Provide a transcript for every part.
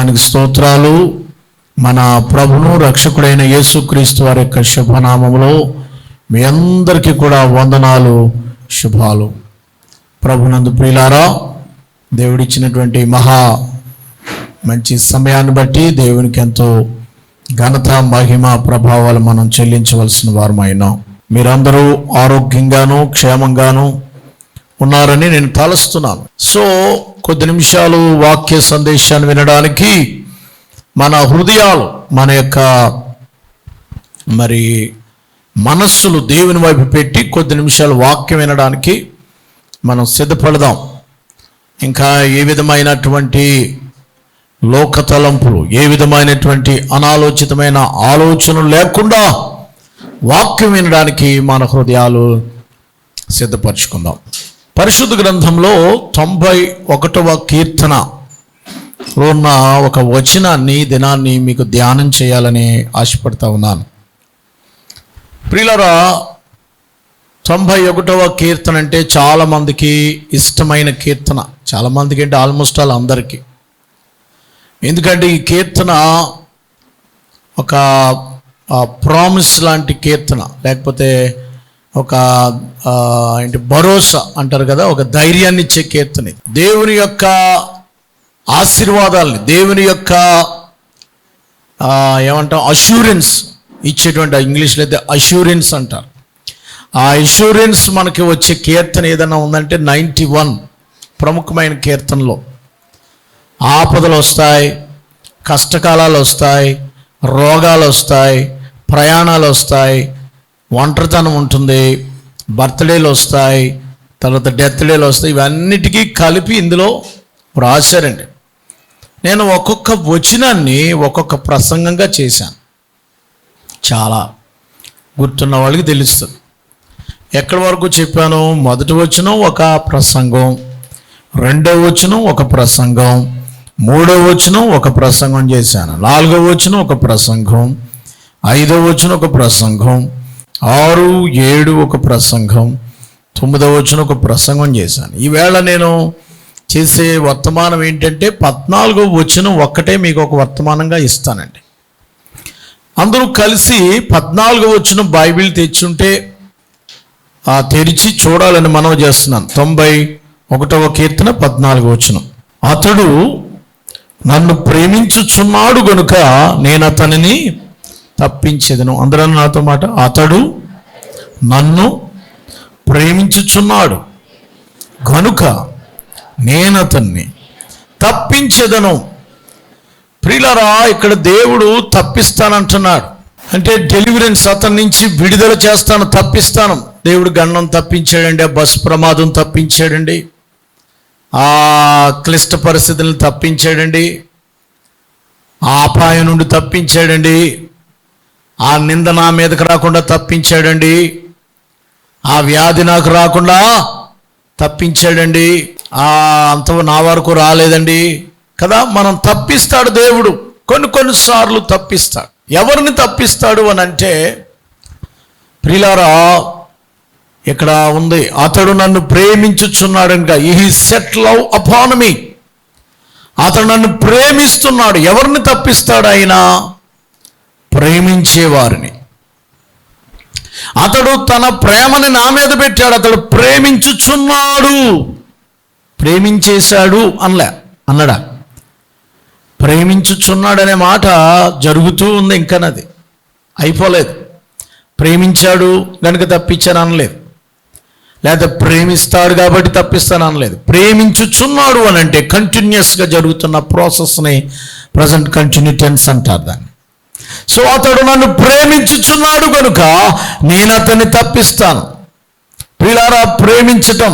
నామానికి స్తోత్రాలు. మన ప్రభును రక్షకుడైన యేసుక్రీస్తు వారి యొక్క శుభనామములో మీ అందరికీ కూడా వందనాలు, శుభాలు. ప్రభునందు ప్రియులారా, దేవుడిచ్చినటువంటి మహా మంచి సమయాన్ని బట్టి దేవునికి ఎంతో ఘనత, మహిమ, ప్రభావాలు మనం చెల్లించవలసిన వారమైనాం. మీరందరూ ఆరోగ్యంగాను క్షేమంగాను ఉన్నారని నేను తలస్తున్నాను. సో కొద్ది నిమిషాలు వాక్య సందేశాన్ని వినడానికి మన హృదయాలు, మన యొక్క మనస్సులు దేవుని వైపు పెట్టి కొద్ది నిమిషాలు వాక్యం వినడానికి మనం సిద్ధపడదాం. ఇంకా ఏ విధమైనటువంటి లోక తలంపులు, ఏ విధమైనటువంటి అనాలోచితమైన ఆలోచనలు లేకుండా వాక్యం వినడానికి మన హృదయాలు సిద్ధపరచుకుందాం. పరిశుద్ధ గ్రంథంలో 91వ కీర్తనలో ఉన్న ఒక వచనాన్ని, దినాన్ని మీకు ధ్యానం చేయాలని ఆశపడతా ఉన్నాను. ప్రియులారా, 91వ కీర్తన అంటే చాలామందికి ఇష్టమైన కీర్తన. చాలామందికి అంటే ఆల్మోస్ట్ ఆల్ అందరికీ. ఎందుకంటే ఈ కీర్తన ఒక ప్రామిస్ లాంటి కీర్తన, లేకపోతే ఒక భరోసా అంటారు కదా, ఒక ధైర్యాన్ని ఇచ్చే కీర్తన. దేవుని యొక్క ఆశీర్వాదాలని, దేవుని యొక్క ఏమంటాం అష్యూరెన్స్ ఇచ్చేటువంటి, ఇంగ్లీష్లో అయితే అష్యూరెన్స్ అంటారు. ఆ అష్యూరెన్స్ మనకి వచ్చే కీర్తన ఏదైనా ఉందంటే 91 ప్రముఖమైన కీర్తనలో. ఆపదలు వస్తాయి, కష్టకాలాలు వస్తాయి, రోగాలు వస్తాయి, ప్రయాణాలు వస్తాయి, ఒంటరితనం ఉంటుంది, బర్త్డేలు వస్తాయి, తర్వాత డెత్ డేలు వస్తాయి. ఇవన్నిటికీ కలిపి ఇందులో రాశారండి. నేను ఒక్కొక్క వచనాన్ని ఒక్కొక్క ప్రసంగంగా చేశాను. చాలా గుర్తున్న వాళ్ళకి తెలుస్తుంది. ఎక్కడి వరకు చెప్పాను? మొదటి వచనం ఒక ప్రసంగం, రెండవ వచనం ఒక ప్రసంగం, మూడవ వచనం ఒక ప్రసంగం చేశాను, నాలుగవ వచనం ఒక ప్రసంగం, ఐదవ వచనం ఒక ప్రసంగం, 6, 7 ఒక ప్రసంగం, 9వ వచనం ఒక ప్రసంగం చేశాను. ఈవేళ నేను చేసే వర్తమానం ఏంటంటే 14వ వచనం ఒక్కటే మీకు ఒక వర్తమానంగా ఇస్తానండి. అందరూ కలిసి 14వ వచనం బైబిల్ తెచ్చుంటే తెరిచి చూడాలని మనవి చేస్తున్నాను. 91వ కీర్తన 14వ వచనం. అతడు నన్ను ప్రేమించుచున్నాడు గనుక నేను అతనిని తప్పించేదను. అందరూ నాతో మాట, అతడు నన్ను ప్రేమించుచున్నాడు గనుక నేను అతన్ని తప్పించేదను. ప్రియులారా, ఇక్కడ దేవుడు తప్పిస్తానంటున్నాడు. అంటే డెలివరెన్స్, అతని నుంచి విడుదల చేస్తాను, తప్పిస్తాను. దేవుడు గండం తప్పించాడండి, ఆ బస్సు ప్రమాదం తప్పించాడండి, ఆ క్లిష్ట పరిస్థితులను తప్పించాడండి, ఆ అపాయం నుండి తప్పించాడండి, ఆ నింద నా మీదకి రాకుండా తప్పించాడండి, ఆ వ్యాధి నాకు రాకుండా తప్పించాడండి, అంత నా వరకు రాలేదండి కదా. మనం తప్పిస్తాడు దేవుడు, కొన్నిసార్లు తప్పిస్తాడు. ఎవరిని తప్పిస్తాడు అని అంటే, ప్రియులారా, ఇక్కడ ఉంది, అతడు నన్ను ప్రేమించుచున్నాడనగా, హి సెట్ లవ్ అపాన్ మీ. అతడు నన్ను ప్రేమిస్తున్నాడు. ఎవరిని తప్పిస్తాడు ఆయన? ప్రేమించేవారిని. అతడు తన ప్రేమని నా మీద పెట్టాడు. అతడు ప్రేమించుచున్నాడు. ప్రేమించేశాడు అన్నడా? ప్రేమించుచున్నాడనే మాట జరుగుతూ ఉంది, ఇంకనది అయిపోలేదు. ప్రేమించాడు కనుక తప్పించాను అనలేదు, లేదా ప్రేమిస్తాడు కాబట్టి తప్పిస్తాను అనలేదు. ప్రేమించుచున్నాడు అని అంటే కంటిన్యూస్గా జరుగుతున్న ప్రాసెస్ని ప్రజెంట్ కంటిన్యూ టెన్స్ అంటారు దాన్ని. సో అతడు నన్ను ప్రేమించుచున్నాడు కనుక నేను అతన్ని తప్పిస్తాను. ప్రియులారా, ప్రేమించటం,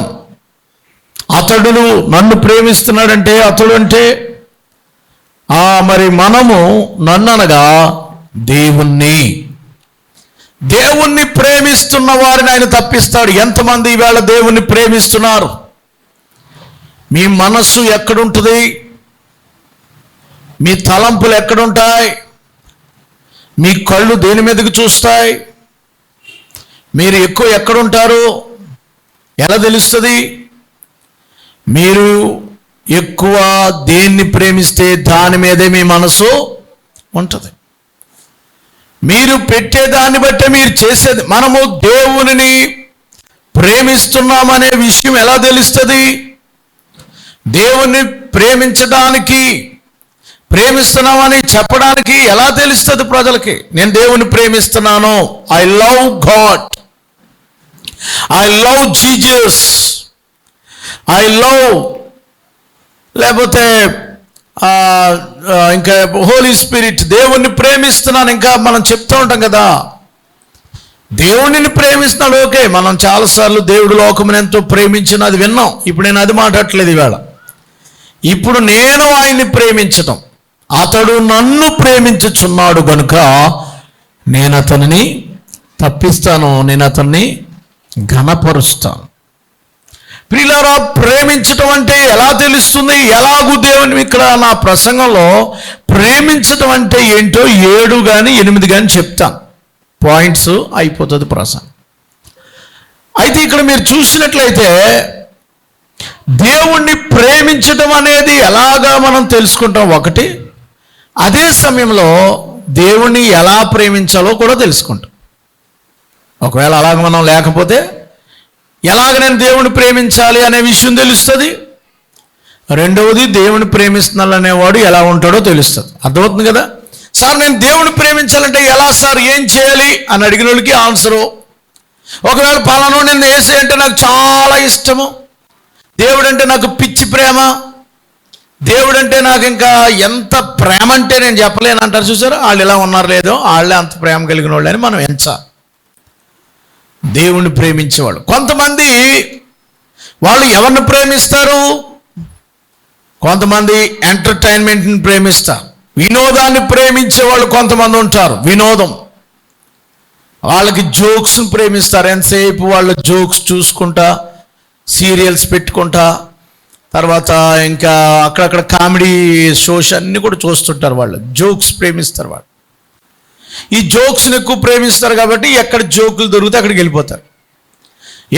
అతడు నన్ను ప్రేమిస్తున్నాడంటే, అతడు అంటే మనము, నన్ను అనగా దేవుణ్ణి ప్రేమిస్తున్న వారిని ఆయన తప్పిస్తాడు. ఎంతమంది ఈవేళ దేవుణ్ణి ప్రేమిస్తున్నారు? మీ మనస్సు ఎక్కడుంటుంది? మీ తలంపులు ఎక్కడుంటాయి? మీ కళ్ళు దేని మీదకి చూస్తాయి? మీరు ఎక్కువ ఎక్కడుంటారు? ఎలా తెలుస్తుంది? మీరు ఎక్కువ దేన్ని ప్రేమిస్తే దాని మీదే మీ మనసు ఉంటుంది. మీరు పెట్టేదాన్ని బట్టే మీరు చేసేది. మనము దేవునిని ప్రేమిస్తున్నామనే విషయం ఎలా తెలుస్తుంది? దేవుణ్ణి ప్రేమిస్తున్నామని చెప్పడానికి ఎలా తెలుస్తుంది ప్రజలకి? నేను దేవుని ప్రేమిస్తున్నాను, I love God, I love Jesus, I love, లేకపోతే ఇంకా హోలీ స్పిరిట్, దేవుణ్ణి ప్రేమిస్తున్నాను. ఇంకా మనం చెప్తూ ఉంటాం కదా, దేవుడిని ప్రేమిస్తున్నాడు. ఓకే, మనం చాలాసార్లు దేవుడు లోకమును ఎంతో ప్రేమించిన అది విన్నాం. ఇప్పుడు నేను అది మాట్లాడట్లేదు ఇవాళ. ఇప్పుడు నేను ఆయన్ని ప్రేమించటం, అతడు నన్ను ప్రేమించుచున్నాడు గనుక నేను అతనిని తప్పిస్తాను, నేను అతన్ని ఘనపరుస్తాను. ప్రియులారా, ప్రేమించటం అంటే ఎలా తెలుస్తుంది? ఎలాగూ దేవుని ఇక్కడ నా ప్రసంగంలో ప్రేమించటం అంటే ఏంటో 7 కానీ 8 కానీ చెప్తాను. పాయింట్స్ అయిపోతుంది ప్రసంగం. అయితే ఇక్కడ మీరు చూసినట్లయితే దేవుణ్ణి ప్రేమించటం అనేది ఎలాగా మనం తెలుసుకుంటాం. ఒకటి, అదే సమయంలో దేవుణ్ణి ఎలా ప్రేమించాలో కూడా తెలుసుకుంటాం. ఒకవేళ అలాగ మనం లేకపోతే ఎలాగ నేను దేవుణ్ణి ప్రేమించాలి అనే విషయం తెలుస్తుంది. రెండవది, దేవుని ప్రేమిస్తున్నాడు అనేవాడు ఎలా ఉంటాడో తెలుస్తుంది. అర్థమవుతుంది కదా? సార్, నేను దేవుని ప్రేమించాలంటే ఎలా సార్, ఏం చేయాలి అని అడిగిన వాళ్ళకి ఆన్సరు, ఒకవేళ పలానా నేను యేసు అంటే నాకు చాలా ఇష్టము, దేవుడు అంటే నాకు పిచ్చి ప్రేమ, దేవుడు అంటే నాకు ఇంకా ఎంత ప్రేమ అంటే నేను చెప్పలేను అంటారు. చూసారా, వాళ్ళు ఎలా ఉన్నారు లేదో వాళ్ళే అంత ప్రేమ కలిగిన వాళ్ళు అని మనం ఎంచాలి. దేవుణ్ణి ప్రేమించేవాడు. కొంతమంది వాళ్ళు ఎవరిని ప్రేమిస్తారు? కొంతమంది ఎంటర్టైన్మెంట్ని ప్రేమిస్తారు, వినోదాన్ని ప్రేమించే వాళ్ళు కొంతమంది ఉంటారు. వినోదం, వాళ్ళకి జోక్స్ని ప్రేమిస్తారు. ఎంతసేపు వాళ్ళు జోక్స్ చూసుకుంటా, సీరియల్స్ పెట్టుకుంటా, తర్వాత ఇంకా అక్కడక్కడ కామెడీ షోస్ అన్నీ కూడా చూస్తుంటారు. వాళ్ళు జోక్స్ ప్రేమిస్తారు. వాళ్ళు ఈ జోక్స్ని ఎక్కువ ప్రేమిస్తారు కాబట్టి ఎక్కడ జోకులు దొరికితే అక్కడికి వెళ్ళిపోతారు.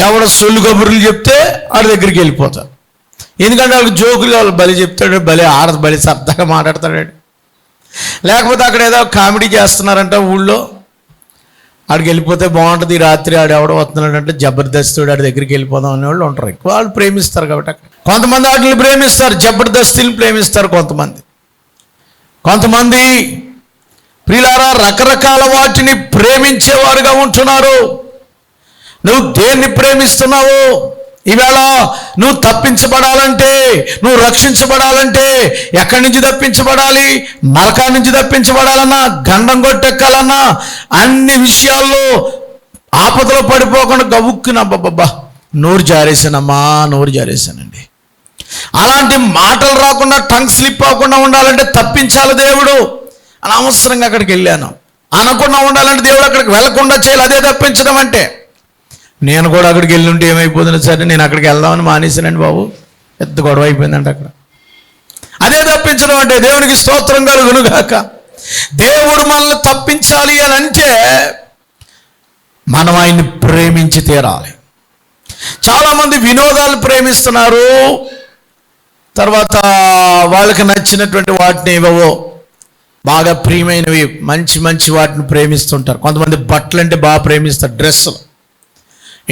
ఎవడ సొల్లు కబుర్లు చెప్తే వాడి దగ్గరికి వెళ్ళిపోతారు. ఎందుకంటే వాళ్ళకి జోకులు వాళ్ళు బలి చెప్తాడు, బలి సరదాగా మాట్లాడతాడు. లేకపోతే అక్కడ ఏదో కామెడీ చేస్తున్నారంట ఊళ్ళో, ఆడికి వెళ్ళిపోతే బాగుంటుంది, రాత్రి ఆడు ఎవడో వస్తున్నాడంటే జబర్దస్తుడు ఆడి దగ్గరికి వెళ్ళిపోదాం అనేవాళ్ళు ఉంటారు. ఎక్కువ వాళ్ళు ప్రేమిస్తారు కాబట్టి అక్కడ కొంతమంది వాటిని ప్రేమిస్తారు, జబర్దస్తుని ప్రేమిస్తారు. కొంతమంది ప్రియులారా రకరకాల వాటిని ప్రేమించేవారుగా ఉంటున్నారు. నువ్వు దేన్ని ప్రేమిస్తున్నావు? ఈవేళ నువ్వు తప్పించబడాలంటే, నువ్వు రక్షించబడాలంటే ఎక్కడి నుంచి తప్పించబడాలి? నరకా నుంచి తప్పించబడాలన్నా, గండం కొట్టెక్కాలన్నా, అన్ని విషయాల్లో ఆపదలో పడిపోకుండా గవుక్కున అబ్బబ్బబ్బా నోరు జారేసానండి. అలాంటి మాటలు రాకుండా, టంగ్ స్లిప్ అవ్వకుండా ఉండాలంటే తప్పించాలి దేవుడు. అనవసరంగా అక్కడికి వెళ్ళాను అనకుండా ఉండాలంటే దేవుడు అక్కడికి వెళ్లకుండా చేయాలి. అదే తప్పించడం అంటే. నేను కూడా అక్కడికి వెళ్ళి ఉంటే ఏమైపోతుంది సరే, నేను అక్కడికి వెళ్దామని మానేసానండి బాబు, పెద్ద గొడవ అయిపోయిందంట అక్కడ. అదే తప్పించడం అంటే. దేవునికి స్తోత్రం కలుగునుగాక. దేవుడు మనల్ని తప్పించాలి అని అంటే మనం ఆయన్ని ప్రేమించి తీరాలి. చాలామంది వినోదాలు ప్రేమిస్తున్నారు, తర్వాత వాళ్ళకి నచ్చినటువంటి వాటిని ఏవో బాగా ప్రియమైనవి మంచి వాటిని ప్రేమిస్తుంటారు. కొంతమంది బట్టలు అంటే బాగా ప్రేమిస్తారు, డ్రెస్సులు,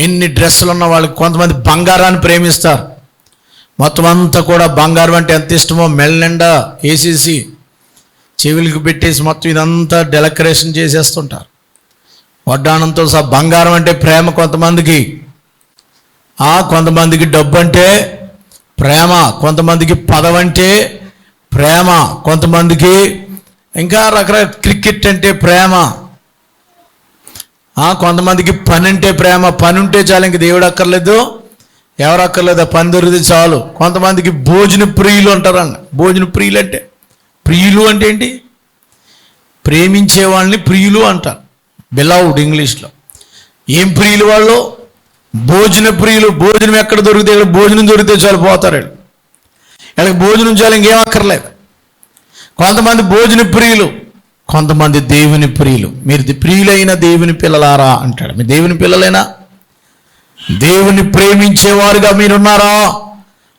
ఎన్ని డ్రెస్సులు ఉన్న వాళ్ళకి. కొంతమంది బంగారాన్ని ప్రేమిస్తారు, మొత్తం అంతా కూడా బంగారం అంటే ఎంత ఇష్టమో మెల్లెండా వేసేసి చెవులకు పెట్టేసి మొత్తం ఇదంతా డెకరేషన్ చేసేస్తుంటారు. వడ్డానంతో సహా బంగారం అంటే ప్రేమ కొంతమందికి. కొంతమందికి డబ్బు అంటే ప్రేమ, కొంతమందికి పదవంటే ప్రేమ, కొంతమందికి ఇంకా రకరకాల క్రికెట్ అంటే ప్రేమ, కొంతమందికి పని అంటే ప్రేమ. పని ఉంటే చాలు, ఇంక దేవుడు అక్కర్లేదు, ఎవరు అక్కర్లేదు, పని దొరికితే చాలు. కొంతమందికి భోజన ప్రియులు అంటారండి. భోజన ప్రియులు అంటే, ప్రియులు అంటే ఏంటి? ప్రేమించే వాళ్ళని ప్రియులు అంటారు, బిలవ్డ్ ఇంగ్లీష్లో. ఏం ప్రియులు వాళ్ళు? భోజన ప్రియులు. భోజనం ఎక్కడ దొరికితే, భోజనం దొరికితే చాలు పోతారు వీళ్ళకి. భోజనం చాలు, ఇంకేం అక్కర్లేదు. కొంతమంది భోజన ప్రియులు, కొంతమంది దేవుని ప్రియులు. మీరు ప్రియులైన దేవుని పిల్లలారా అంటాడు. మీరు దేవుని పిల్లలైనా? దేవుని ప్రేమించేవారుగా మీరున్నారా?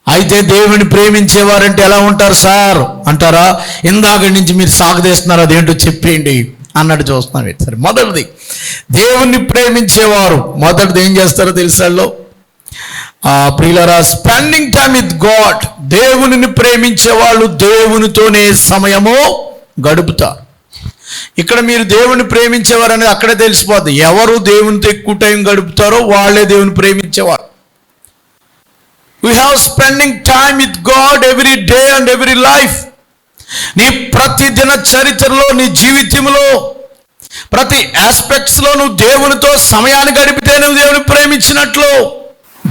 అయితే దేవుని ప్రేమించేవారంటే ఎలా ఉంటారు సార్ అంటారా? ఇందాక నుంచి మీరు సాగదీస్తున్నారు, అదేంటో చెప్పేయండి అన్నట్టు చూస్తున్నాం. సరే, మొదటిది దేవుణ్ణి ప్రేమించేవారు మొదటిది ఏం చేస్తారో తెలుసాలో ప్రియులారా, స్పెండింగ్ టైమ్ విత్ గాడ్. దేవునిని ప్రేమించే వాళ్ళు దేవునితోనే సమయము గడుపుతారు. ఇక్కడ మీరు దేవుని ప్రేమించేవారు అనేది అక్కడే తెలిసిపోద్ది. ఎవరు దేవునితో ఎక్కువ టైం గడుపుతారో వాళ్ళే దేవుని ప్రేమించేవారు. We have spending time with God every day and every life. నీ ప్రతి దిన చరిత్రలో, నీ జీవితంలో ప్రతి ఆస్పెక్ట్స్లో నువ్వు దేవునితో సమయాన్ని గడిపితే నువ్వు దేవుని ప్రేమించినట్లు.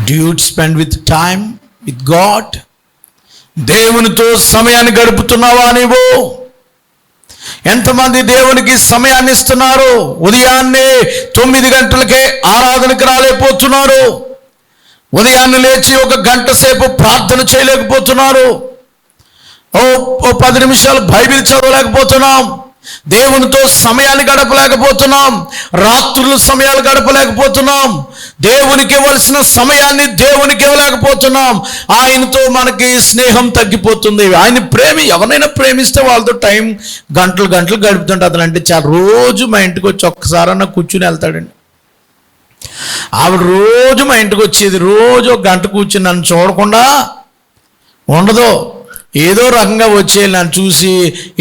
Do you spend with time with God? దేవునితో సమయాన్ని గడుపుతున్నావా నీవు? ఎంతమంది దేవునికి సమయాన్ని ఇస్తున్నారు? ఉదయాన్నే 9 గంటలకే ఆరాధనకు రాలేకపోతున్నారు. ఉదయాన్నే లేచి 1 గంట సేపు ప్రార్థన చేయలేకపోతున్నారు. 10 నిమిషాలు బైబిల్ చదవలేకపోతున్నాం. దేవునితో సమయాన్ని గడపలేకపోతున్నాం. రాత్రులు సమయాలు గడపలేకపోతున్నాం. దేవునికి ఇవ్వాల్సిన సమయాన్ని దేవునికి ఇవ్వలేకపోతున్నాం. ఆయనతో మనకి స్నేహం తగ్గిపోతుంది. ఆయన ఎవరైనా ప్రేమిస్తే వాళ్ళతో టైం గంటలు గడుపుతుంటే అతను అంటే చాలా రోజు మా ఇంటికి వచ్చి ఒక్కసారన్నా కూర్చుని వెళ్తాడండి. ఆవిడ రోజు మా ఇంటికి వచ్చేది, రోజు 1 గంట కూర్చుని నన్ను చూడకుండా ఉండదు. ఏదో రకంగా వచ్చే నన్ను చూసి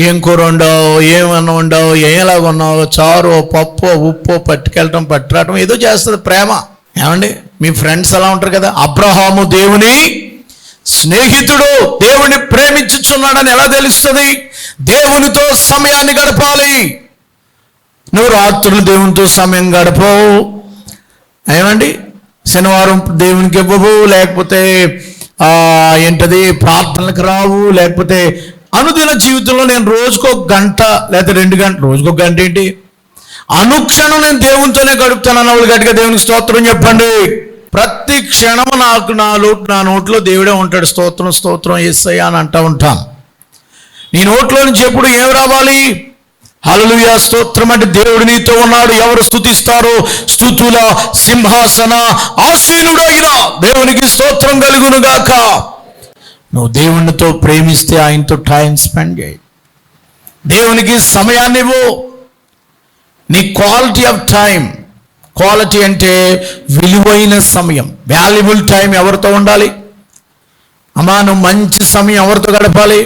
ఏం కూర వండావు, ఏమన్నా వండావు, ఏలాగా ఉన్నావు, చారు పప్పు ఉప్పు పట్టుకెళ్ళటం పట్టురావటం ఏదో చేస్తుంది ప్రేమ. ఏమండి, మీ ఫ్రెండ్స్ అలా ఉంటారు కదా. అబ్రహాము దేవుని స్నేహితుడు, దేవుని ప్రేమించుచున్నాడని ఎలా తెలుస్తుంది? దేవునితో సమయాన్ని గడపాలి. నువ్వు రాత్రులు దేవునితో సమయం గడపవు. ఏమండి, శనివారం దేవునికి ఇవ్వవు, లేకపోతే ఏంటది ప్రార్థనలకు రావు, లేకపోతే అనుదిన జీవితంలో నేను రోజుకు 1 గంట లేదా 2 గంటలు, రోజుకు 1 గంట ఏంటి, అనుక్షణం నేను దేవునితోనే గడుపుతాను అన్నవాళ్ళు గట్టిగా దేవునికి స్తోత్రం చెప్పండి. ప్రతి క్షణము నా నోట్లో దేవుడే ఉంటాడు. స్తోత్రం స్తోత్రం యేసయ్యా అని అంటూ ఉంటాను. నీ నోట్లో నుంచి ఎప్పుడు ఏం రావాలి? హల్లెలూయా స్తోత్రం అంటే దేవుడు నీతో ఉన్నాడు. ఎవరు స్తుతిస్తారో స్తుతుల సింహాసన ఆసీనుడైన దేవునికి స్తోత్రం కలుగును గాక. నువ్వు దేవునితో ప్రేమిస్తే ఆయనతో టైం స్పెండ్ చేయి. దేవునికి సమయాన్ని ఇవ్వు. నీ క్వాలిటీ ఆఫ్ టైం, క్వాలిటీ అంటే విలువైన సమయం, వాల్యుబుల్ టైం ఎవరితో ఉండాలి? అమ్మా, నువ్వు మంచి సమయం ఎవరితో గడపాలి?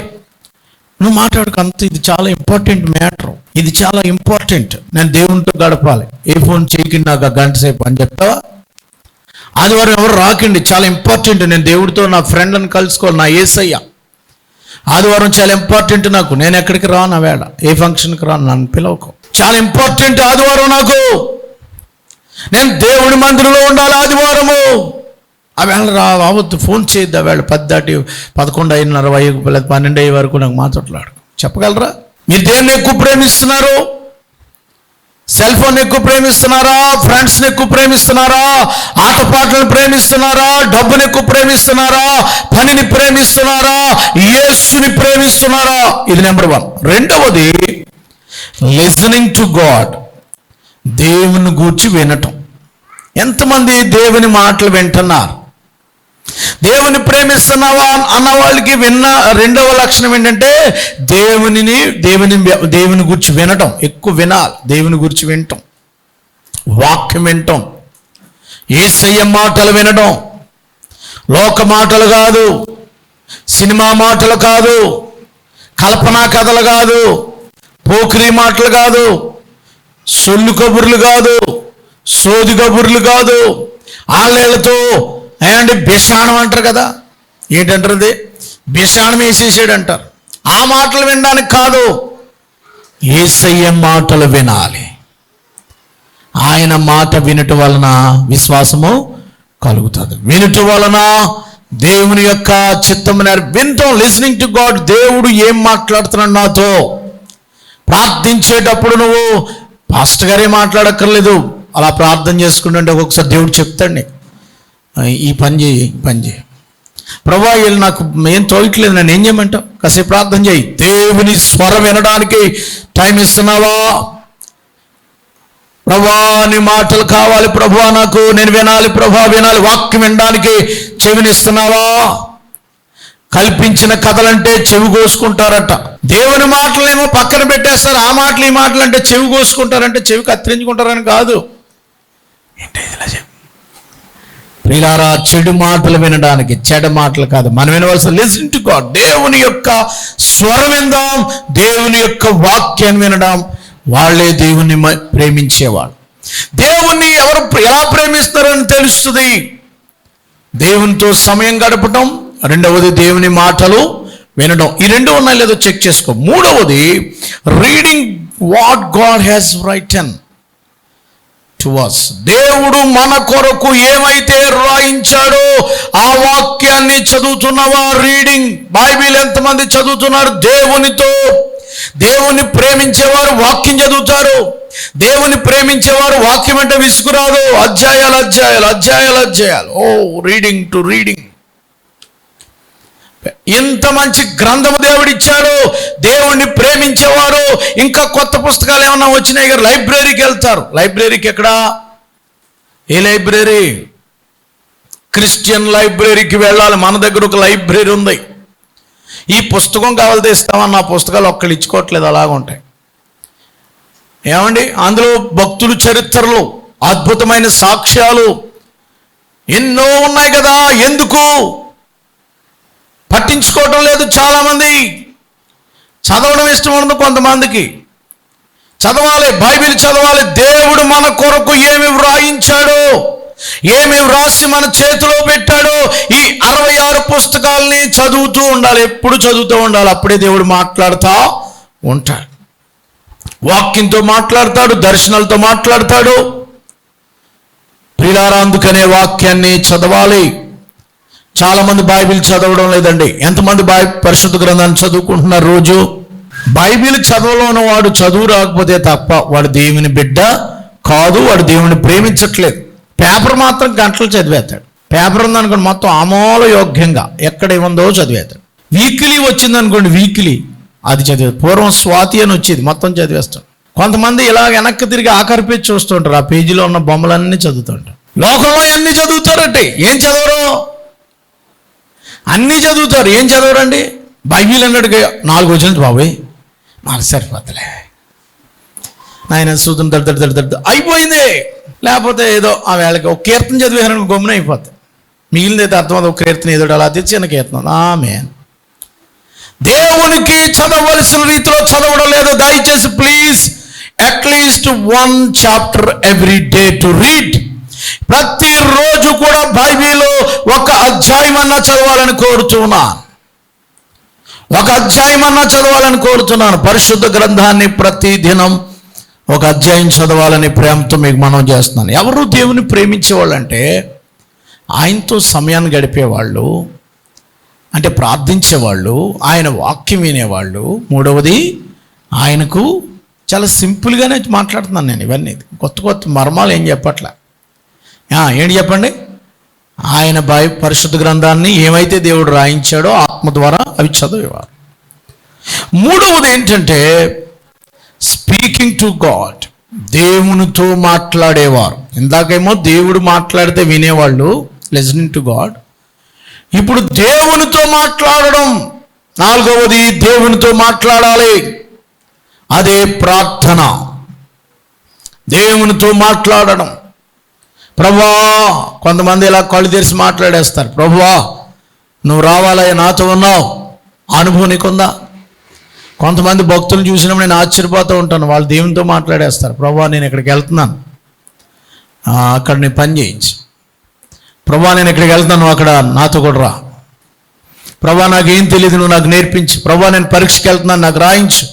నువ్వు మాట్లాడుకు అంత, ఇది చాలా ఇంపార్టెంట్ మ్యాటర్, ఇది చాలా ఇంపార్టెంట్, నేను దేవునితో గడపాలి. ఏ ఫోన్ చేయకండి నాకు 1 గంట సేపు అని చెప్తావా? ఆదివారం ఎవరు రాకండి, చాలా ఇంపార్టెంట్, నేను దేవుడితో నా ఫ్రెండ్లను కలుసుకోవాలి, నా యేసయ్య. ఆదివారం చాలా ఇంపార్టెంట్ నాకు, నేను ఎక్కడికి రాను, వేళ ఏ ఫంక్షన్కి రాను, నన్ను పిలవకు. చాలా ఇంపార్టెంట్ ఆదివారం నాకు, నేను దేవుడి మందిరంలో ఉండాలి ఆదివారము. ఆ వేళ రావద్దు, ఫోన్ చేయొద్దు. ఆ వేళ 10 దాటి 11, 11:30, 12 అయ్యే వరకు నాకు మాట్లాడు. చెప్పగలరా? మీరు దేన్ని ఎక్కువ ప్రేమిస్తున్నారు? సెల్ ఫోన్ ఎక్కువ ప్రేమిస్తున్నారా? ఫ్రెండ్స్ని ఎక్కువ ప్రేమిస్తున్నారా? ఆటపాటలను ప్రేమిస్తున్నారా? డబ్బుని ఎక్కువ ప్రేమిస్తున్నారా? పనిని ప్రేమిస్తున్నారా? యేసుని ప్రేమిస్తున్నారా? ఇది నెంబర్ 1. రెండవది లిజనింగ్ టు గాడ్, దేవుని గూర్చి వినటం. ఎంతమంది దేవుని మాటలు వింటున్నారు? దేవుని ప్రేమిస్తున్నావా అన్న వాళ్ళకి విన్న రెండవ లక్షణం ఏంటంటే దేవుని గురించి వినటం. ఎక్కువ వినాలి, దేవుని గురించి వినటం, వాక్యం వినటం, యేసయ్య మాటలు వినటం. లోక మాటలు కాదు, సినిమా మాటలు కాదు, కల్పనా కథలు కాదు, పోకిరీ మాటలు కాదు, సొల్లు కబుర్లు కాదు, సోది కబుర్లు కాదు, ఆళ్ళేళ్లతో ఏమంటే బిషాణం అంటారు కదా. ఏంటంటారు? అది బిషాణం వేసేసాడు అంటారు. ఆ మాటలు వినడానికి కాదు, యేసయ్య మాటలు వినాలి. ఆయన మాట వినటం వలన విశ్వాసము కలుగుతుంది. వినటం వలన దేవుని యొక్క చిత్తము వినటం, లిసనింగ్ టు గాడ్. దేవుడు ఏం మాట్లాడుతున్నాడు నాతో? ప్రార్థించేటప్పుడు నువ్వు పాస్టర్ గారే మాట్లాడక్కర్లేదు, అలా ప్రార్థన చేసుకుంటుంటే ఒక్కొక్కసారి దేవుడు చెప్తాడు, ఈ పని చేయి, ప్రభువా వీళ్ళు నాకు ఏం తోయట్లేదు, నన్ను ఏం చేయమంటావు? కాసేపు ప్రార్థన చేయి. దేవుని స్వరం వినడానికి టైం ఇస్తున్నావా? ప్రభువా నీ మాటలు కావాలి ప్రభువా, నాకు నేను వినాలి ప్రభువా, వినాలి. వాక్యం వినడానికి చెవినిస్తున్నావా? కల్పించిన కథలంటే చెవి కోసుకుంటారట. దేవుని మాటలేమో పక్కన పెట్టేస్తారు, ఆ మాటలు ఈ మాటలు అంటే చెవి కోసుకుంటారంటే చెవి కత్తిరించుకుంటారని కాదు. ప్రియులారా, చెడు మాటలు వినడానికి, చెడు మాటలు కాదు మనం వినవలసిన, లిసన్ టు గాడ్. దేవుని యొక్క స్వరం విందాం, దేవుని యొక్క వాక్యాన్ని వినడం. వాళ్ళే దేవుని ప్రేమించేవాళ్ళు. దేవుణ్ణి ఎవరు ఎలా ప్రేమిస్తారని తెలుస్తుంది. దేవునితో సమయం గడపటం, రెండవది దేవుని మాటలు వినడం. ఈ రెండు ఉన్నాయి లేదో చెక్ చేసుకో. మూడవది reading what God has written to us. దేవుడు మన కొరకు ఏమైతే రాయించాడో ఆ వాక్యాన్ని చదువుతున్నవా? రీడింగ్. బైబిల్ ఎంతమంది చదువుతున్నారు? దేవుని ప్రేమించేవారు వాక్యం చదువుతారు. దేవుని ప్రేమించేవారు వాక్యం అంటే విసుగురాదు. అధ్యాయాలు అధ్యాయాలు అధ్యాయాలు అధ్యాయాలు. ఓ రీడింగ్ టు రీడింగ్. ఎంత మంచి గ్రంథము దేవుడిచ్చాడు. దేవుణ్ణి ప్రేమించేవారు ఇంకా కొత్త పుస్తకాలు ఏమన్నా వచ్చినాయి కదా, లైబ్రరీకి వెళ్తారు. లైబ్రరీకి ఎక్కడా? A library? క్రిస్టియన్ లైబ్రరీకి వెళ్ళాలి. మన దగ్గర ఒక లైబ్రరీ ఉంది. ఈ పుస్తకం కావాలితే ఇస్తామని ఆ పుస్తకాలు ఒక్కళ్ళు ఇచ్చుకోవట్లేదు, అలాగ ఉంటాయి. ఏమండి, అందులో భక్తుల చరిత్రలు, అద్భుతమైన సాక్ష్యాలు ఎన్నో ఉన్నాయి కదా. ఎందుకు పట్టించుకోవటం లేదు చాలామంది. చదవడం ఇష్టం ఉండదు కొంతమందికి. చదవాలి, బైబిల్ చదవాలి. దేవుడు మన కొరకు ఏమి వ్రాయించాడో, ఏమి వ్రాసి మన చేతిలో పెట్టాడో, ఈ 66 పుస్తకాలని చదువుతూ ఉండాలి. ఎప్పుడు చదువుతూ ఉండాలి. అప్పుడే దేవుడు మాట్లాడుతూ ఉంటాడు. వాక్యంతో మాట్లాడతాడు, దర్శనాలతో మాట్లాడతాడు. ప్రియులారా, అందుకనే వాక్యాన్ని చదవాలి. చాలామంది బైబిల్ చదవడం లేదండి. ఎంతమంది పరిశుద్ధ గ్రంథాన్ని చదువుకుంటున్నారు రోజు? బైబిల్ చదవలోని వాడు చదువు రాకపోతే తప్ప వాడు దేవుని బిడ్డ కాదు, వాడు దేవుని ప్రేమించట్లేదు. పేపర్ మాత్రం గంటలు చదివేస్తాడు. పేపర్ ఉందనుకోండి మొత్తం ఆమోల యోగ్యంగా ఎక్కడ ఏముందో చదివేస్తాడు. వీక్లీ వచ్చిందనుకోండి, వీక్లీ అది చదివేది. పూర్వం స్వాతి అని వచ్చేది, మొత్తం చదివేస్తాడు. కొంతమంది ఇలా వెనక్కి తిరిగి ఆఖరి పేజీ చూస్తుంటారు, ఆ పేజీలో ఉన్న బొమ్మలన్నీ చదువుతుంటారు. లోకంలో ఎన్ని చదువుతారంటే ఏం చదవరు? అన్నీ చదువుతారు. ఏం చదవరండి? బైబిల్ అన్నట్టుగా 4 వచనాలు బాబోయ్ నాకు సరిపోతలే ఆయన సూతం దడ అయిపోయింది. లేకపోతే ఏదో ఆ వేళకి ఒక కీర్తన చదివేసారని గమ్మున అయిపోతుంది. మిగిలినైతే అర్థం ఒక కీర్తన ఏదో అలా తెచ్చిన కీర్తన. ఆమేన్. దేవునికి చదవలసిన రీతిలో చదవడం లేదు. దయచేసి please at least 1 chapter every day to read. ప్రతిరోజు కూడా బైబిల్లో ఒక అధ్యాయం అన్నా చదవాలని కోరుతున్నాను. ఒక అధ్యాయం అన్నా చదవాలని కోరుతున్నాను. పరిశుద్ధ గ్రంథాన్ని ప్రతి దినం ఒక అధ్యాయం చదవాలని ప్రేమతో మీకు మనం చేస్తున్నాను. ఎవరు దేవుని ప్రేమించేవాళ్ళు అంటే ఆయనతో సమయాన్ని గడిపేవాళ్ళు, అంటే ప్రార్థించేవాళ్ళు, ఆయన వాక్యం వినేవాళ్ళు. మూడవది ఆయనకు చాలా సింపుల్గానే మాట్లాడుతున్నాను నేను. ఇవన్నీ కొత్త కొత్త మర్మాలు ఏం చెప్పట్లే. ఏంటి చెప్పండి? ఆయన పరిశుద్ధ గ్రంథాన్ని ఏమైతే దేవుడు రాయించాడో ఆత్మ ద్వారా అవి చదివేవారు. మూడవది ఏంటంటే స్పీకింగ్ టు గాడ్, దేవునితో మాట్లాడేవారు. ఇందాకేమో దేవుడు మాట్లాడితే వినేవాళ్ళు, లిజనింగ్ టు గాడ్. ఇప్పుడు దేవునితో మాట్లాడడం. నాలుగవది దేవునితో మాట్లాడాలి, అదే ప్రార్థన. దేవునితో మాట్లాడడం. ప్రభువా, కొంతమంది ఇలా కళ్ళు తెరిచి మాట్లాడేస్తారు. ప్రభువా నువ్వు రావాలయ్యా, నాతో ఉన్నావు. అనుభవం నీకుందా? కొంతమంది భక్తులు చూసినప్పుడు నేను ఆశ్చర్యపోతూ ఉంటాను. వాళ్ళు దేవునితో మాట్లాడేస్తారు. ప్రభువా నేను ఇక్కడికి వెళ్తున్నాను, అక్కడ నీ పని చేయించు. ప్రభువా నేను ఇక్కడికి వెళ్తున్నాను, అక్కడ నాతో కూడా రా. ప్రభువా నాకేం తెలియదు, నువ్వు నాకు నేర్పించు. ప్రభువా నేను పరీక్షకి వెళ్తున్నాను, నాకు రాయించు.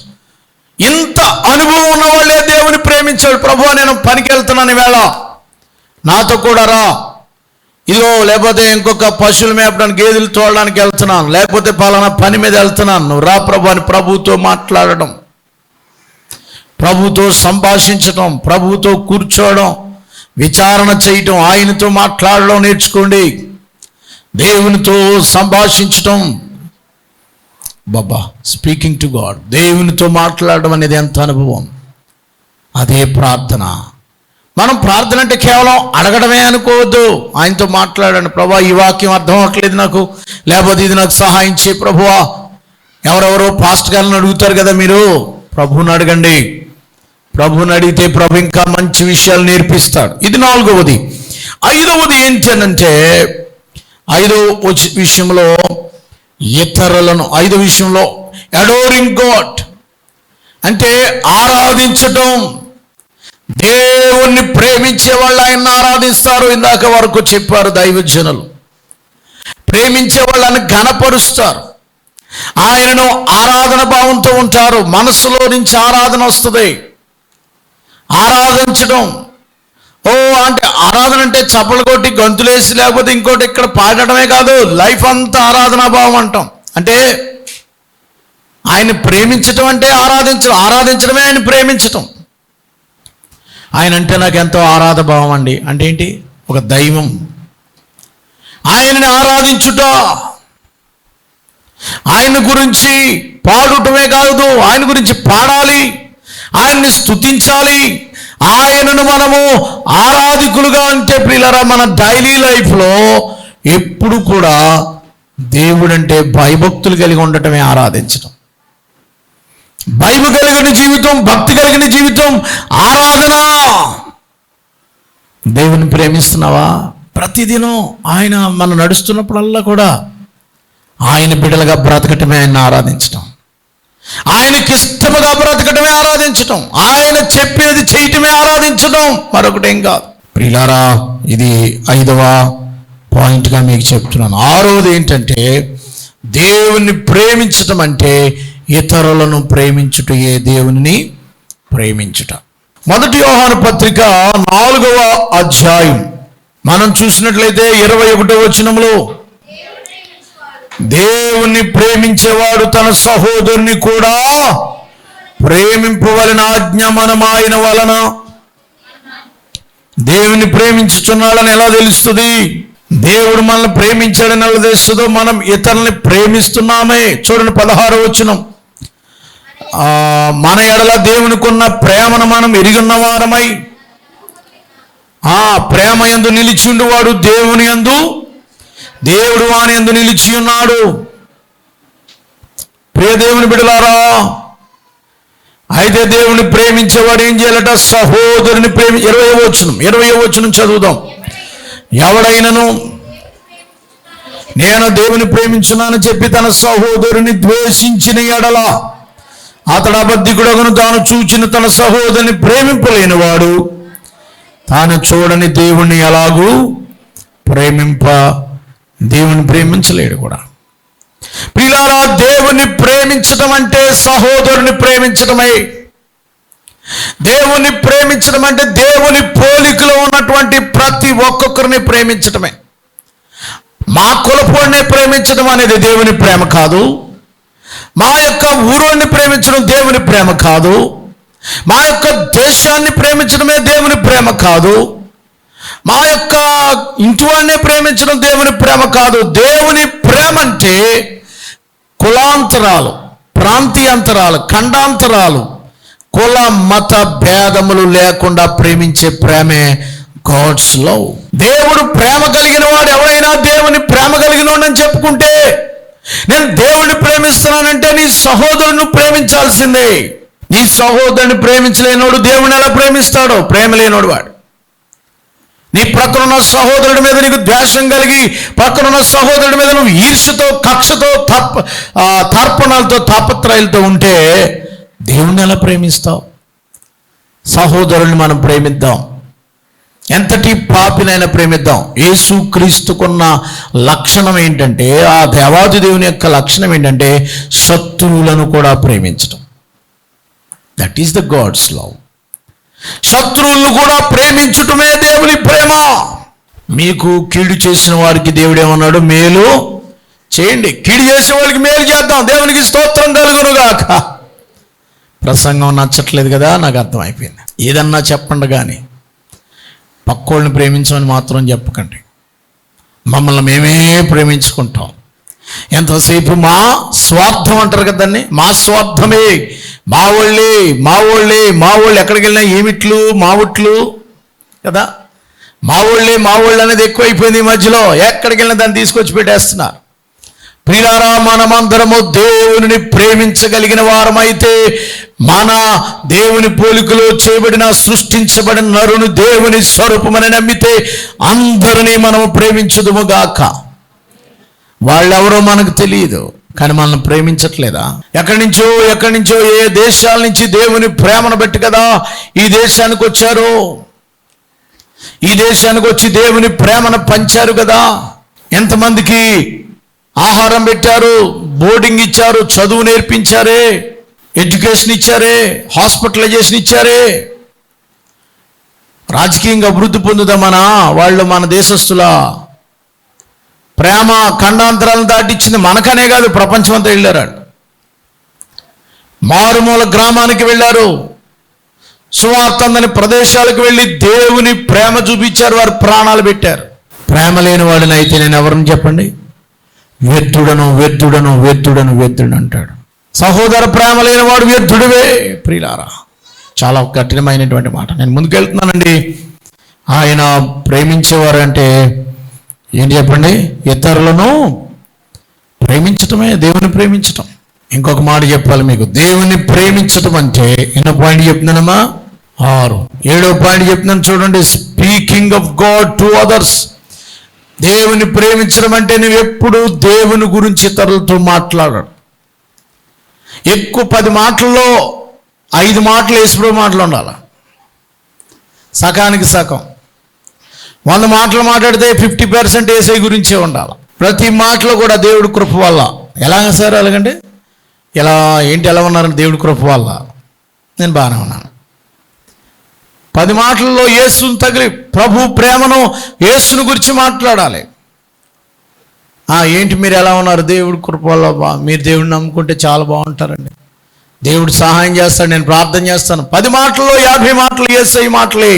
ఇంత అనుభవం ఉన్న వాళ్ళే దేవుని ప్రేమించాడు. ప్రభువా నేను పనికి వెళ్తున్నాను, ఈవేళ నాతో కూడా రా. ఇదిగో, లేకపోతే ఇంకొక పశువులు మేపడానికి, గేదెలు తోడడానికి వెళ్తున్నాను, లేకపోతే పలానా పని మీద వెళ్తున్నాను, నువ్వు రా ప్రభు అని ప్రభుతో మాట్లాడడం, ప్రభుతో సంభాషించడం, ప్రభుతో కూర్చోవడం, విచారణ చేయటం, ఆయనతో మాట్లాడడం నేర్చుకోండి. దేవునితో సంభాషించటం. బాబా స్పీకింగ్ టు గాడ్, దేవునితో మాట్లాడడం అనేది ఎంత అనుభవం. అదే ప్రార్థన. మనం ప్రార్థన అంటే కేవలం అడగడమే అనుకోవద్దు. ఆయనతో మాట్లాడండి, ప్రభువా ఈ వాక్యం అర్థం అవ్వట్లేదు నాకు, లేకపోతే ఇది నాకు సహాయం చేయి ప్రభువా. ఎవరెవరో పాస్టర్ గారిని అడుగుతారు కదా, మీరు ప్రభువుని అడగండి. ప్రభువుని అడిగితే ప్రభు ఇంకా మంచి విషయాలు నేర్పిస్తాడు. ఇది 4వది. 5వది ఏంటంటే, 5వ విషయంలో ఇతరులను, 5వ విషయంలో అడోరింగ్ గాడ్ అంటే ఆరాధించటం. దేవుణ్ణి ప్రేమించే వాళ్ళు ఆయన్ని ఆరాధిస్తారు. ఇందాక వరకు చెప్పారు దైవజనులు. ప్రేమించే వాళ్ళని ఘనపరుస్తారు, ఆయనను ఆరాధన భావంతో ఉంటారు. మనసులో నుంచి ఆరాధన వస్తుంది. ఆరాధించడం, అంటే ఆరాధన అంటే చప్పలు కొట్టి గంతులేసి లేకపోతే ఇంకోటి ఇక్కడ పాడటమే కాదు, లైఫ్ అంతా ఆరాధనా భావం అంటాం. అంటే ఆయన ప్రేమించటం అంటే ఆరాధించడమే ఆయన ప్రేమించటం. ఆయన అంటే నాకు ఎంతో ఆరాధ భావం అండి. అంటే ఏంటి? ఒక దైవం. ఆయనని ఆరాధించుట, ఆయన గురించి పాడుటమే కాదు, ఆయన గురించి పాడాలి, ఆయన్ని స్తుతించాలి, ఆయనను మనము ఆరాధికులుగా. అంటే ప్రియులారా, మన డైలీ లైఫ్లో ఎప్పుడు కూడా దేవుడంటే భయభక్తులు కలిగి ఉండటమే ఆరాధించడం. భయం కలిగిన జీవితం, భక్తి కలిగిన జీవితం ఆరాధన. దేవుని ప్రేమిస్తున్నావా? ప్రతిదినం ఆయన మనం నడుస్తున్నప్పుడల్లా కూడా ఆయన బిడ్డలుగా బ్రతకటమే ఆయన్ని ఆరాధించటం, ఆయనకి ఇష్టముగా బ్రతకటమే ఆరాధించటం, ఆయన చెప్పేది చేయటమే ఆరాధించటం, మరొకటేం కాదు. ప్రియులారా, ఇది 5వ పాయింట్గా మీకు చెప్తున్నాను. 6వది ఏంటంటే, దేవుణ్ణి ప్రేమించటం అంటే ఇతరులను ప్రేమించుటయే దేవుని ప్రేమించుట. 1 యోహాను పత్రిక 4వ అధ్యాయం మనం చూసినట్లయితే 21వ వచనంలో, దేవుణ్ణి ప్రేమించేవాడు తన సహోదరుని కూడా ప్రేమింపవలెన ఆజ్ఞ మనం ఆయన వలన. దేవుని ప్రేమించుచున్నాడని ఎలా తెలుస్తుంది? దేవుడు మనల్ని ప్రేమించాడని ఎలా తెలుస్తుందో? మనం ఇతరుల్ని ప్రేమిస్తున్నామే. చూడండి 16వ వచనం, మన ఎడల దేవునికి ఉన్న ప్రేమను మనం ఎరిగిన వారమై, ప్రేమ యందు నిలిచి ఉండువాడు దేవుని యందు, దేవుడు వాని యందు నిలిచి ఉన్నాడు. ప్రియ దేవుని బిడ్డలారా, అయితే దేవుని ప్రేమించేవాడు ఏం చేయాలట? సహోదరుని 20వ వచనం చదువుదాం. ఎవడైనను నేను దేవుని ప్రేమించున్నానని చెప్పి తన సహోదరుని ద్వేషించిన ఎడల అతడు అబద్ధికుడగును. తాను చూచిన తన సహోదరుని ప్రేమింపలేనివాడు తాను చూడని దేవుణ్ణి ఎలాగూ దేవుని ప్రేమించలేడు కూడా. ప్రియులారా, దేవుని ప్రేమించడం అంటే సహోదరుని ప్రేమించడమే. దేవుని ప్రేమించడం అంటే దేవుని పోలికలో ఉన్నటువంటి ప్రతి ఒక్కొక్కరిని ప్రేమించడమే. మా కులపోడిని ప్రేమించడం అనేది దేవుని ప్రేమ కాదు. మా యొక్క ఊరోడిని ప్రేమించడం దేవుని ప్రేమ కాదు. మా యొక్క దేశాన్ని ప్రేమించడమే దేవుని ప్రేమ కాదు. మా యొక్క ఇంటి వాడిని ప్రేమించడం దేవుని ప్రేమ కాదు. దేవుని ప్రేమ అంటే కులాంతరాలు, ప్రాంతీయాంతరాలు, ఖండాంతరాలు, కుల మత భేదములు లేకుండా ప్రేమించే ప్రేమే గాడ్స్ లవ్. దేవుడు ప్రేమ కలిగిన వాడు ఎవరైనా దేవుని ప్రేమ కలిగిన వాడని చెప్పుకుంటే, నేను దేవుడిని ప్రేమిస్తున్నానంటే నీ సహోదరుని ప్రేమించాల్సిందే. నీ సహోదరుని ప్రేమించలేనోడు దేవుని ఎలా ప్రేమిస్తాడో? ప్రేమ లేనోడు వాడు. నీ ప్రక్కనున్న సహోదరుడి మీద నీకు ద్వేషం కలిగి, ప్రక్కనున్న సహోదరుడి మీద నువ్వు ఈర్ష్యతో, కక్షతో, తర్పణాలతో, తాపత్రయాలతో ఉంటే దేవుణ్ణి ఎలా ప్రేమిస్తావు? సహోదరుల్ని మనం ప్రేమిద్దాం. ఎంతటి పాపినైనా ప్రేమిద్దాం. యేసుక్రీస్తుకున్న లక్షణం ఏంటంటే, ఆ దేవాది దేవుని యొక్క లక్షణం ఏంటంటే శత్రువులను కూడా ప్రేమించడం. That is the God's love. శత్రువులను కూడా ప్రేమించటమే దేవుని ప్రేమ. మీకు కీడు చేసిన వారికి దేవుడు ఏమన్నాడు? మేలు చేయండి. కీడు చేసే వాళ్ళకి మేలు చేద్దాం. దేవునికి స్తోత్రం కలుగునుగాక. ప్రసంగం నచ్చట్లేదు కదా, నాకు అర్థమైపోయింది. ఏదన్నా చెప్పండి కానీ పక్కోళ్ళని ప్రేమించమని మాత్రం చెప్పకండి. మమ్మల్ని మేమే ప్రేమించుకుంటాం. ఎంతసేపు మా స్వార్థం అంటారు కదండి, మా స్వార్థమే, మా వాళ్ళే ఎక్కడికి వెళ్ళినా ఏమిట్లు, మావుట్లు. కదా. మా ఊళ్ళు అనేది ఎక్కువైపోయింది ఈ మధ్యలో. ఎక్కడికి వెళ్ళినా దాన్ని తీసుకొచ్చి పెట్టేస్తున్నారు. ప్రియులారా, మనమందరము దేవుని ప్రేమించగలిగిన వారమైతే, మన దేవుని పోలికలో చేయబడిన సృష్టించబడిన నరుని దేవుని స్వరూపమని నమ్మితే అందరినీ మనము ప్రేమించుదుముగాక. వాళ్ళెవరో మనకు తెలియదు, కానీ మనల్ని ప్రేమించట్లేదా? ఎక్కడి నుంచో ఏ దేశాల నుంచి దేవుని ప్రేమను బట్టి కదా ఈ దేశానికి వచ్చారు. ఈ దేశానికి వచ్చి దేవుని ప్రేమను పంచారు కదా. ఎంతమందికి ఆహారం పెట్టారు, బోర్డింగ్ ఇచ్చారు, చదువు నేర్పించారే, ఎడ్యుకేషన్ ఇచ్చారే, హాస్పిటలైజేషన్ ఇచ్చారే. రాజకీయంగా అభివృద్ధి పొందుదామనా వాళ్ళు మన దేశస్తుల ప్రేమ ఖండాంతరాలను దాటిచ్చింది మనకనే కాదు, ప్రపంచం అంతా వెళ్ళారు. మారుమూల గ్రామానికి వెళ్ళారు, సువార్త అందని ప్రదేశాలకు వెళ్ళి దేవుని ప్రేమ చూపించారు, వారు ప్రాణాలు పెట్టారు. ప్రేమ లేని వాడిని అయితే నేను ఎవరిని చెప్పండి? వ్యర్థుడను అంటాడు. సహోదర ప్రేమ లేనివాడు వ్యర్థుడివే. ప్రియులారా, చాలా కఠినమైనటువంటి మాట. నేను ముందుకెళ్తున్నానండి. ఆయన ప్రేమించేవారు అంటే ఏంటి చెప్పండి? ఇతరులను ప్రేమించటమే దేవుని ప్రేమించటం. ఇంకొక మాట చెప్పాలి మీకు. దేవుని ప్రేమించటం అంటే ఎన్నో పాయింట్ చెప్తున్నానమ్మా? 6. 7వ పాయింట్ చెప్తున్నాను చూడండి. Speaking of God to others. దేవుని ప్రేమించడం అంటే నువ్వు ఎప్పుడు దేవుని గురించి ఇతరులతో మాట్లాడడు. ఎక్కువ 10 మాటల్లో 5 మాటలు యేసుప్రభు మాటలు ఉండాలి. సకానికి సగం. 100 మాటలు మాట్లాడితే 50% యేసయ్య గురించే ఉండాలి. ప్రతి మాటలో కూడా దేవుడి కృప వల్ల. ఎలాగ సార్? అలాగంటే ఎలా ఉన్నారని దేవుడి కృప వల్ల నేను బాగానే ఉన్నాను. 10 మాటల్లో యేసుని తగిలి ప్రభు ప్రేమను, యేసుని గురించి మాట్లాడాలి. ఏంటి మీరు ఎలా ఉన్నారు? దేవుడి కృప వల్ల మీరు దేవుడిని నమ్ముకుంటే చాలా బాగుంటారండి, దేవుడు సహాయం చేస్తాడు, నేను ప్రార్థన చేస్తాను. 10 మాటల్లో 50 మాటలు యేసయ్య మాటలే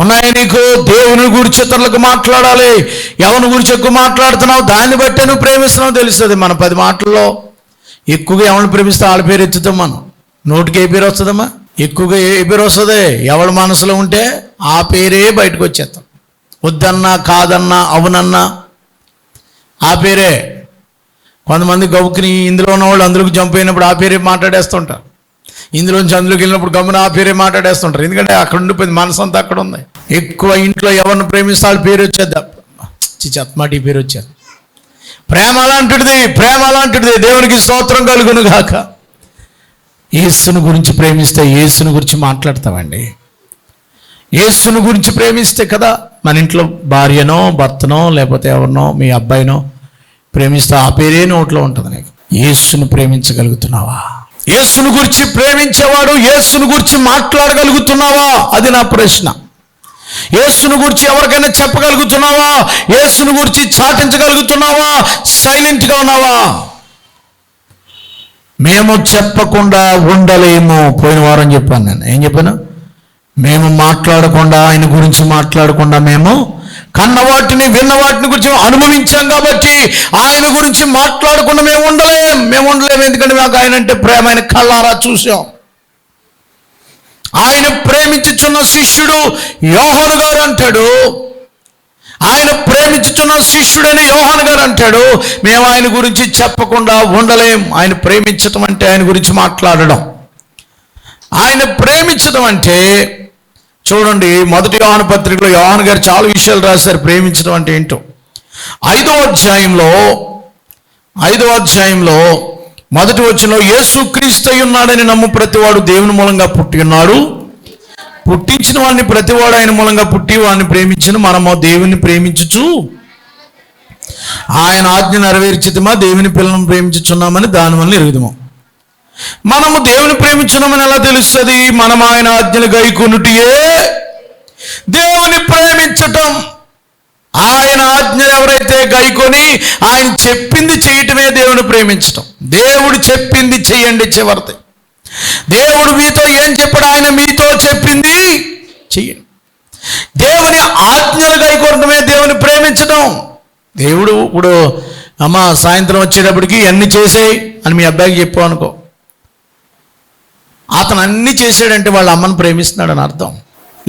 ఉన్నాయి. నీకు దేవుని గురించి ఇతరులకు మాట్లాడాలి. ఎవరి గురించి ఎక్కువ మాట్లాడుతున్నావు దాన్ని బట్టే నువ్వు ప్రేమిస్తున్నావు తెలుస్తుంది. మన 10 మాటల్లో ఎక్కువగా ఎవరిని ప్రేమిస్తే వాళ్ళ పేరు ఎత్తుతాం. మనం నోటికి ఏ పేరు వస్తుందమ్మా? ఎక్కువగా ఏ పేరు వస్తుంది? ఎవరి మనసులో ఉంటే ఆ పేరే బయటకు వచ్చేస్తాం. వద్దన్నా, కాదన్నా, అవునన్నా ఆ పేరే. కొంతమంది గౌకుని ఇందులో ఉన్న వాళ్ళు అందులోకి జంప్ అయినప్పుడు ఆ పేరే మాట్లాడేస్తుంటారు. ఇందులోంచి అందులోకి వెళ్ళినప్పుడు గమ్మున ఆ పేరే మాట్లాడేస్తుంటారు. ఎందుకంటే అక్కడ ఉండిపోయింది, మనసు అంతా అక్కడ ఉంది. ఎక్కువ ఇంట్లో ఎవరిని ప్రేమిస్తే వాళ్ళ పేరు వచ్చేద్దా? అత్మాటి పేరు వచ్చేది. ప్రేమ అలాంటిది. దేవునికి స్తోత్రం కలుగును గాక. యేసుని గురించి ప్రేమిస్తే యేసుని గురించి మాట్లాడతామండి. యేసుని గురించి ప్రేమిస్తే కదా మన ఇంట్లో భార్యనో, భర్తనో, లేకపోతే ఎవరినో, మీ అబ్బాయినో ప్రేమిస్తే ఆ పేరే నోట్లో ఉంటుంది నీకు. యేసును ప్రేమించగలుగుతున్నావా? యేసుని గురించి ప్రేమించేవాడు యేసుని గురించి మాట్లాడగలుగుతున్నావా? అది నా ప్రశ్న. యేసుని గురించి ఎవరికైనా చెప్పగలుగుతున్నావా? యేసుని గురించి చాటించగలుగుతున్నావా? సైలెంట్గా ఉన్నావా? మేము చెప్పకుండా ఉండలేము. పోయిన వారం చెప్పాను నేను. ఏం చెప్పాను? మేము మాట్లాడకుండా, ఆయన గురించి మాట్లాడకుండా, మేము కన్న వాటిని విన్న వాటిని గురించి అనుభవించాం కాబట్టి ఆయన గురించి మాట్లాడకుండా మేము ఉండలేము. ఎందుకంటే మాకు ఆయన అంటే ప్రేమ, ఆయన కళ్ళారా చూసాం. ఆయన ప్రేమించుచున్న శిష్యుడు యోహాను గారు అంటాడు, ఆయన ప్రేమించుచున్న శిష్యుడని యోహాను గారు అంటాడు, మేము ఆయన గురించి చెప్పకుండా ఉండలేం. ఆయన ప్రేమించటం అంటే ఆయన గురించి మాట్లాడడం. ఆయన ప్రేమించడం అంటే చూడండి, 1 యోహాను పత్రికలో యోహాను గారు చాలా విషయాలు రాశారు ప్రేమించడం అంటే ఏంటో. 5వ అధ్యాయంలో 1వ వచనంలో యేసు క్రీస్తు అయి ఉన్నాడని నమ్ము ప్రతివాడు దేవుని మూలంగా పుట్టి ఉన్నాడు, పుట్టించిన వాడిని ప్రతివాడు ఆయన మూలంగా పుట్టి వాడిని ప్రేమించిన మనము దేవుని ప్రేమించుచు ఆయన ఆజ్ఞ నెరవేర్చితమా దేవుని పిల్లలను ప్రేమించుచున్నామని దాని వల్ల ఎరుగుదము. మనము దేవుని ప్రేమించున్నామని ఎలా తెలుస్తుంది? మనం ఆయన ఆజ్ఞలు గైకొనుటయే దేవుని ప్రేమించటం. ఆయన ఆజ్ఞలు ఎవరైతే గైకొని ఆయన చెప్పింది చేయటమే దేవుని ప్రేమించటం. దేవుడు చెప్పింది చెయ్యండి చివరిది. దేవుడు మీతో ఏం చెప్పాడు? ఆయన మీతో చెప్పింది చెయ్యండి. దేవుని ఆజ్ఞలు గైకొనటమే దేవుని ప్రేమించటం. దేవుడు ఇప్పుడు అమ్మ సాయంత్రం వచ్చేటప్పటికి అన్ని చేసేయి అని మీ అబ్బాయికి చెప్పావు అనుకో, అతను అన్ని చేసాడంటే వాళ్ళ అమ్మను ప్రేమిస్తున్నాడు అని అర్థం.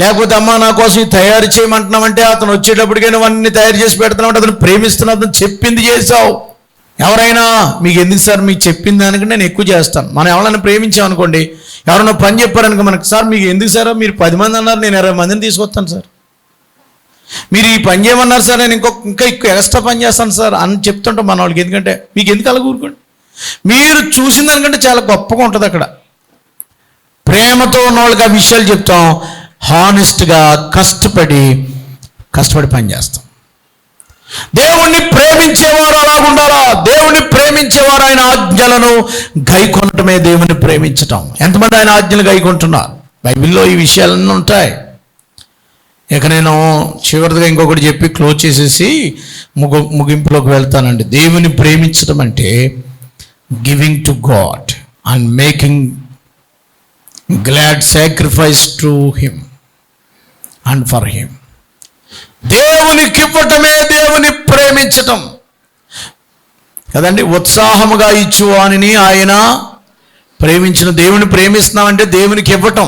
లేకపోతే అమ్మ నా కోసం ఇది తయారు చేయమంటున్నామంటే అతను వచ్చేటప్పటికే నువ్వు అన్ని తయారు చేసి పెడుతున్నావు, అతను ప్రేమిస్తున్నావు, అతను చెప్పింది చేసావు. ఎవరైనా మీకు ఎందుకు సార్ మీకు చెప్పింది దానికంటే నేను ఎక్కువ చేస్తాను. మనం ఎవరైనా ప్రేమించామనుకోండి, ఎవరైనా పని చెప్పారనుకో మనకు, సార్ మీకు ఎందుకు సార్ మీరు 10 మంది అన్నారు, నేను 20 మందిని తీసుకొస్తాను సార్. మీరు ఈ పని చేయమన్నారు సార్, నేను ఇంకా ఎక్కువ ఎక్స్ట్రా పని చేస్తాను సార్ అని చెప్తుంటాం మన వాళ్ళకి. ఎందుకంటే మీకు ఎందుకు అలా కూరుకోండి, మీరు చూసిన దానికంటే చాలా గొప్పగా ఉంటుంది అక్కడ. ప్రేమతో ఉన్న వాళ్ళకి ఆ విషయాలు చెప్తాం, హానెస్ట్గా కష్టపడి పని చేస్తాం. దేవుణ్ణి ప్రేమించేవారు అలాగుండాలా. దేవుణ్ణి ప్రేమించేవారు ఆయన ఆజ్ఞలను గైకొనటమే దేవుని ప్రేమించటం. ఎంతమంది ఆయన ఆజ్ఞలు గైకొంటున్నారు? బైబిల్లో ఈ విషయాలన్నీ ఉంటాయి. ఇక నేను చివరిగా ఇంకొకటి చెప్పి క్లోజ్ చేసేసి ముగింపులోకి వెళ్తానండి. దేవుని ప్రేమించడం అంటే giving to God and making glad sacrifice to him and for him. దేవునికి ఇవ్వటమే దేవుని ప్రేమించటం కదండి. ఉత్సాహముగా ఇచ్చు వానిని ఆయన ప్రేమించిన. దేవుని ప్రేమిస్తున్నామంటే దేవునికి ఇవ్వటం,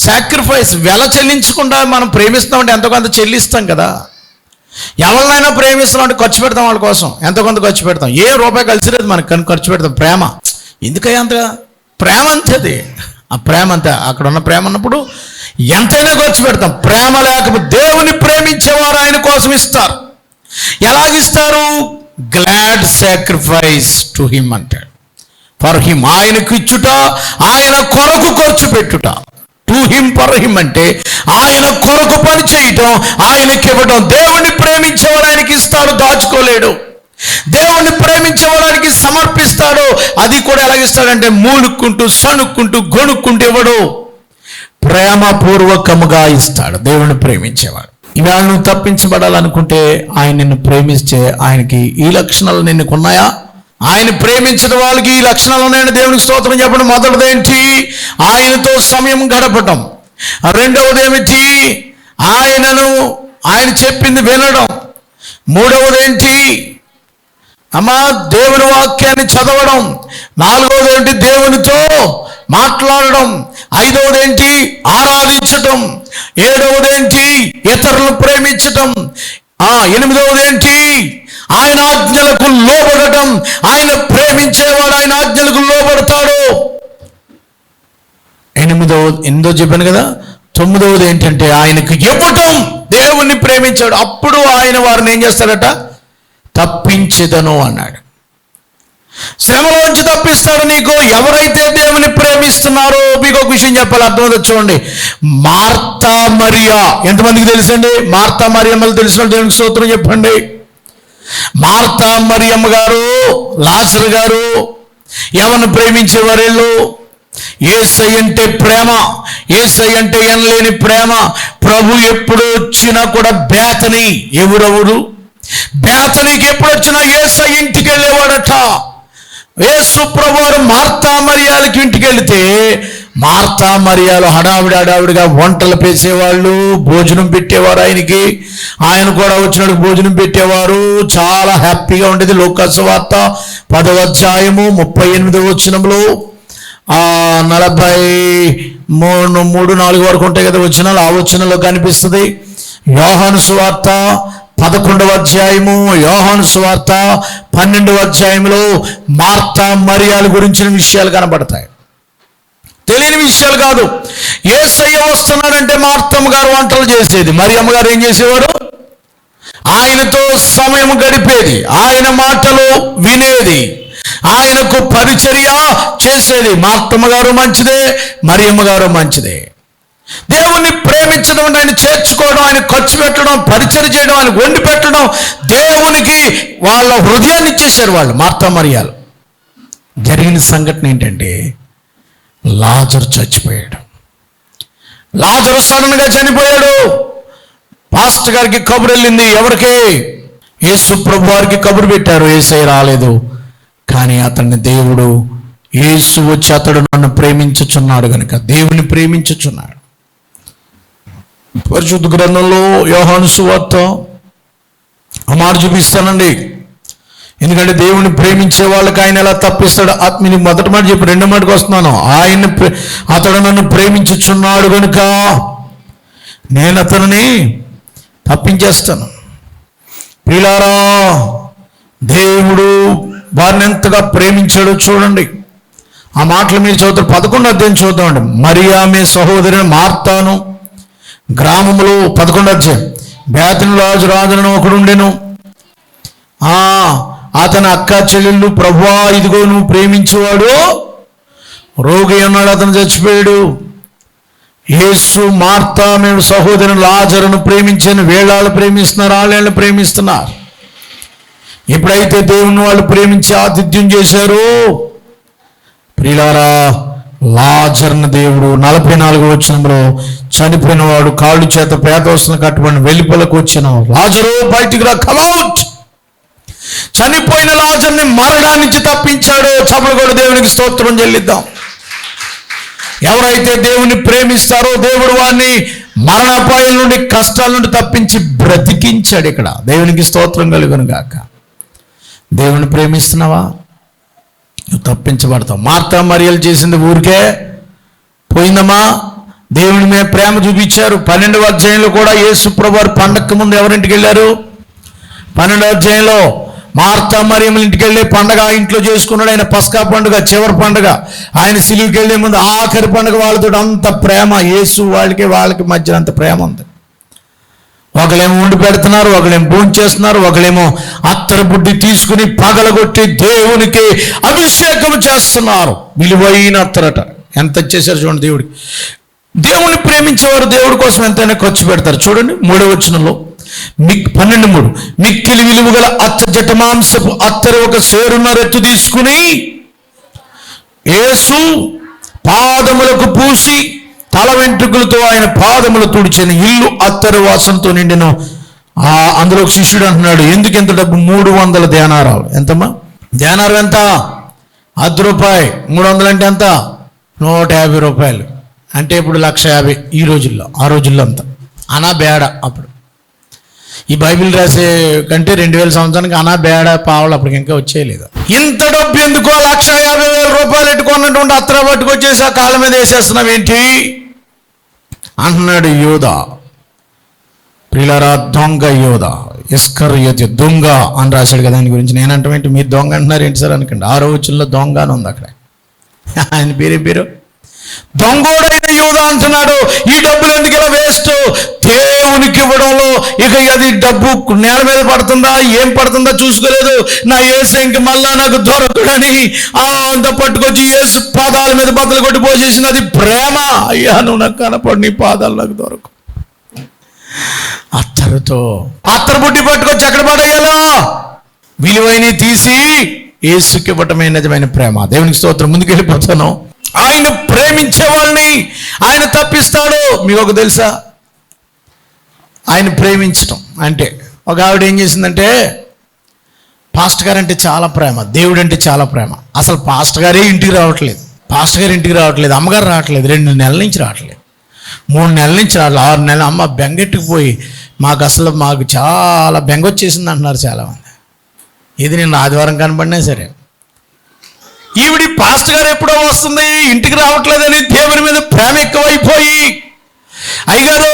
సాక్రిఫైస్, వెల చెల్లించకుండా మనం ప్రేమిస్తున్నామంటే ఎంతో కొంత చెల్లిస్తాం కదా. ఎవరినైనా ప్రేమిస్తున్నామంటే ఖర్చు పెడతాం, వాళ్ళ కోసం ఎంతో కొంత ఖర్చు పెడతాం. ఏ రూపాయి కలిసిలేదు మనకు కానీ ఖర్చు పెడతాం. ప్రేమ ఎందుకయ్యా అంత ప్రేమ అంతది, ఆ ప్రేమ అంతే. అక్కడ ఉన్న ప్రేమ అన్నప్పుడు ఎంతైనా ఖర్చు పెడతాం. ప్రేమ లేకపోతే దేవుని ప్రేమించేవారు ఆయన కోసం ఇస్తారు. ఎలాగిస్తారు? గ్లాడ్ సాక్రిఫైస్ టు హిమ్ అంటాడు. ఫర్ హిమ్, ఆయనకు ఇచ్చుట, ఆయన కొరకు ఖర్చు పెట్టుట. టు హిమ్ ఫర్ హిమ్ అంటే ఆయన కొరకు పని చేయటం, ఆయనకి ఇవ్వటం. దేవుణ్ణి ప్రేమించేవాడు ఆయనకి ఇస్తాడు, దాచుకోలేడు. దేవుణ్ణి ప్రేమించేవాడానికి సమర్పిస్తాడు. అది కూడా ఎలాగిస్తాడంటే మూలుక్కుంటూ సణుక్కుంటూ గొణుక్కుంటూ ఇవ్వడు, ప్రేమపూర్వకముగా ఇస్తాడు. దేవుణ్ణి ప్రేమించేవాడు. ఇవాళ నువ్వు తప్పించబడాలనుకుంటే ఆయన నిన్ను ప్రేమిస్తే ఆయనకి ఈ లక్షణాలు నిన్నుకున్నాయా? ఆయన ప్రేమించిన వాళ్ళకి ఈ లక్షణాలు ఉన్నాయని దేవునికి స్తోత్రం చెప్పడం. మొదటిది ఏంటి? ఆయనతో సమయం గడపటం. రెండవది ఏమిటి? ఆయన చెప్పింది వినడం. మూడవది ఏంటి? దేవుని వాక్యాన్ని చదవడం. నాలుగవది ఏంటి? దేవునితో మాట్లాడడం. ఐదవది ఏంటి? ఆరాధించటం. ఏడవది ఏంటి? ఇతరులను ప్రేమించటం. ఎనిమిదవది ఏంటి? ఆయన ఆజ్ఞలకు లోబడటం. ఆయన ప్రేమించేవాడు ఆయన ఆజ్ఞలకు లోబడతాడు. ఎనిమిదో చెప్పాను కదా. తొమ్మిదవది ఏంటంటే ఆయనకు ఇవ్వటం. దేవుణ్ణి ప్రేమించాడు, అప్పుడు ఆయన వారిని ఏం చేస్తాడట? తప్పించేదను అన్నాడు. శ్రమలోంచి తప్పిస్తాడు నీకు. ఎవరైతే దేవుని ప్రేమిస్తున్నారో, మీకు ఒక విషయం చెప్పాలి, అర్థమవుతుంది చూడండి. మార్తా మరియా, ఎంతమందికి తెలుసండి? మార్తా మరియమ్మలు తెలిసిన దేవునికి స్తోత్రం చెప్పండి. మార్తా మరియమ్మ గారు, లాజరు గారు ఎవరిని ప్రేమించేవారు? వీళ్ళు యేసయ్య అంటే ప్రేమ, యేసయ్య అంటే ఎనలేని ప్రేమ. ప్రభు ఎప్పుడు వచ్చినా కూడా బేతని, ఎవరెవరు బేతనీకి ఎప్పుడు వచ్చినా యేసయ్య ఇంటికి వెళ్ళేవాడట. యేసు ప్రభువారు మార్తా మరియాలకి ఇంటికి వెళితే మార్తా మరియాలు హడావిడిగా వంటలు పేసేవాళ్ళు, భోజనం పెట్టేవారు ఆయనకి. ఆయన కూడా వచ్చినప్పుడు భోజనం పెట్టేవారు. చాలా హ్యాపీగా ఉండేది. లూకా సువార్త 10వ అధ్యాయము 38వ వచనంలో 43-4 వరకు ఉంటాయి కదా వచనాలు, ఆ వచనంలో కనిపిస్తుంది. యోహాను సువార్త 11వ అధ్యాయము, యోహాను సువార్త 12వ అధ్యాయంలో మార్తా మరియాల గురించిన విషయాలు కనబడతాయి. తెలియని విషయాలు కాదు. యేసయ్య వస్తున్నాడంటే మార్తమ్మ గారు వంటలు చేసేది, మరియమ్మ గారు ఏం చేసేవారు? ఆయనతో సమయం గడిపేది, ఆయన మాటలు వినేది, ఆయనకు పరిచర్య చేసేది. మార్తమ్మ గారు మంచిదే, మరియమ్మ గారు మంచిదే. దేవుణ్ణి ప్రేమించడం అంటే ఆయన చేర్చుకోవడం, ఆయన ఖర్చు పెట్టడం, పరిచర్య చేయడం, ఆయన వండి పెట్టడం. దేవునికి వాళ్ళ హృదయాన్ని ఇచ్చేశారు వాళ్ళు, మార్తా మరియాలు. జరిగిన సంఘటన ఏంటంటే లాజరు చచ్చిపోయాడు. లాజరు సడన్గా చనిపోయాడు. పాస్టర్ గారికి కబురు వెళ్ళింది. ఎవరికి? యేసు ప్రభు వారికి కబురు పెట్టారు. యేసయ్య రాలేదు, కానీ అతన్ని దేవుడు, యేసు వచ్చి అతడు నన్ను ప్రేమించుచున్నాడు కనుక దేవుని ప్రేమించుచున్నాడు. పరిశుద్ధ గ్రంథంలో యోహాను సువార్త మాట చూపిస్తానండి. ఎందుకంటే దేవుని ప్రేమించే వాళ్ళకి ఆయన ఎలా తప్పిస్తాడు? ఆత్మీయ మొదటి మాట చెప్పి రెండో మాటకు వస్తున్నాను. అతడు నన్ను ప్రేమించుచున్నాడు కనుక నేను అతనిని తప్పించేస్తాను. ప్రియులారా, దేవుడు వారిని ఎంతగా ప్రేమించాడో చూడండి. ఆ మాటలు మీరు చదువుతారు. 11వ అధ్యాయం చూద్దామండి. మరియామే సహోదరిని మార్తాను గ్రామంలో 11వ అధ్యాయం. బేతను రాజును ఒకడు ఉండెను. అతని అక్క చెల్లెళ్ళు, ప్రభువా ఇదిగో నువ్వు ప్రేమించేవాడు రోగి అన్నాడు, అతను చచ్చిపోయాడు. యేసు మార్తా మేము సహోదరుని లాజరును ప్రేమించాను. వేళాలు ప్రేమిస్తున్నారు, వాళ్ళని ప్రేమిస్తున్నారు. ఎప్పుడైతే దేవుని వాళ్ళు ప్రేమించి ఆతిథ్యం చేశారు, ప్రియులారా, లాజరుని దేవుడు 44వ వచనంలో చనిపోయిన వాడు కాళ్ళు చేత పేదవసరం కట్టుబడిన వెలుపలకు వచ్చిన లాజరు బయటికి రా, కమౌట్. చనిపోయిన లాజరుని మరణానికి తప్పించాడు. చప్పట్లు కొట్టి దేవునికి స్తోత్రం చెల్లిద్దాం. ఎవరైతే దేవుని ప్రేమిస్తారో దేవుడు వారిని మరణాపాయం నుండి, కష్టాల నుండి తప్పించి బ్రతికించాడు. ఇక్కడ దేవునికి స్తోత్రం కలుగును గాక. దేవుని ప్రేమిస్తున్నావా? నువ్వు తప్పించబడతావు. మార్తా మరియలు చేసింది ఊరికే పోయిందమ్మా. దేవుని మీద ప్రేమ చూపించారు. 12వ అధ్యాయంలో కూడా యేసు ప్రభువారు పండగకు ముందు ఎవరింటికి వెళ్ళారు? 12వ అధ్యాయంలో మార్తా మరియల ఇంటికి వెళ్ళే పండగ ఇంట్లో చేసుకున్నాడు. ఆయన పస్కా పండుగ చివరి పండుగ. ఆయన సిలువుకి వెళ్ళే ముందు ఆఖరి పండుగ వాళ్ళతో అంత ప్రేమ. యేసు వాళ్ళకి మధ్య అంత ప్రేమ ఉంది. ఒకళ్ళేమో వండి పెడుతున్నారు, ఒకళ్ళేమో భోజనం చేస్తున్నారు, ఒకళ్ళేమో అత్తరు బుడ్డి తీసుకుని పగలగొట్టి దేవునికి అభిషేకం చేస్తున్నారు. విలువైన అత్తరట. ఎంత చేశారు చూడండి దేవుడికి. దేవుని ప్రేమించేవారు దేవుడి కోసం ఎంతైనా ఖర్చు పెడతారు. చూడండి 3వ వచనంలో 12:3 మిక్కిలి విలువ గల అత్త జటమాంసపు అత్తరు ఒక సేరున్నర ఎత్తు తీసుకుని యేసు పాదములకు పూసి తల వెంట్రుకలతో ఆయన పాదములు తుడిచిన ఇల్లు అత్తరు వాసనతో నిండిన. అందులో ఒక శిష్యుడు అంటున్నాడు, ఎందుకు ఎంత డబ్బు? 300 దేనారాలు. ఎంతమ్మా దేనారం? ఎంత? ₹10. 300 అంటే ఎంత? ₹150. అంటే ఇప్పుడు ₹150 ఈ రోజుల్లో. ఆ రోజుల్లో అంతా అనా బేడ. అప్పుడు ఈ బైబిల్ రాసే కంటే 2000 సంవత్సరానికి అనా బేడ పావులు అప్పటికి ఇంకా వచ్చేయలేదు. ఇంత డబ్బు ఎందుకో? ₹150,000 ఎట్టుకున్నటువంటి అత్తర పట్టుకొచ్చేసి ఆ కాళ్ళ మీద వేసేస్తున్నావు ఏంటి అంటున్నాడు యోధా. ప్రియులారా, దొంగ యోధా, ఇస్కరియోతు దొంగ అని రాశాడు కదా. దాని గురించి నేనంటే మీరు దొంగ అంటున్నారు ఏంటి సార్ అనుకోండి. 6వ వచనంలో దొంగ అని ఉంది అక్కడ. ఆయన పేరు దొంగోడైన యూదా అంటున్నాడు. ఈ డబ్బులు ఎందుకు ఇలా వేస్ట్? దేవునికి ఇవ్వడంలో ఇక అది డబ్బు నేల మీద పడుతుందా ఏం పడుతుందా చూసుకోలేదు. నా యేసు ఇంక మళ్ళా నాకు దొరకడని అంత పట్టుకొచ్చి యేసు పాదాల మీద బద్దలు కొట్టి పోసేసినది ప్రేమ. అయ్యా నువ్వు నాకు కనపడు, నీ పాదాలు నాకు దొరకు. అత్తరుతో అత్తరు బుడ్డి పట్టుకొచ్చి ఎక్కడ పడేయాలో విలువైన తీసి యేసుకి ఇవ్వటమే నిజమైన ప్రేమ. దేవునికి స్తోత్రం. ముందుకు వెళ్ళిపోతాను. ఆయన ప్రేమించే వాళ్ళని ఆయన తప్పిస్తాడు. మీకు ఒక తెలుసా? ఆయన ప్రేమించటం అంటే ఒక ఆవిడ ఏం చేసిందంటే, పాస్టర్ గారు అంటే చాలా ప్రేమ, దేవుడు అంటే చాలా ప్రేమ. అసలు పాస్టర్ గారే ఇంటికి రావట్లేదు. అమ్మగారు రావట్లేదు. 2 నెలల నుంచి రావట్లేదు, 3 నెలల నుంచి రావట్లేదు, 6 నెలలు. అమ్మ బెంగెట్టుకు పోయి మాకు చాలా బెంగ వచ్చేసింది అంటున్నారు చాలామంది. ఇది నేను ఆదివారం కనపడినా సరే, ఈవిడి పాస్టర్ గారు ఎప్పుడో వస్తుంది ఇంటికి రావట్లేదని దేవుని మీద ప్రేమ ఎక్కువైపోయి, అయ్యగారు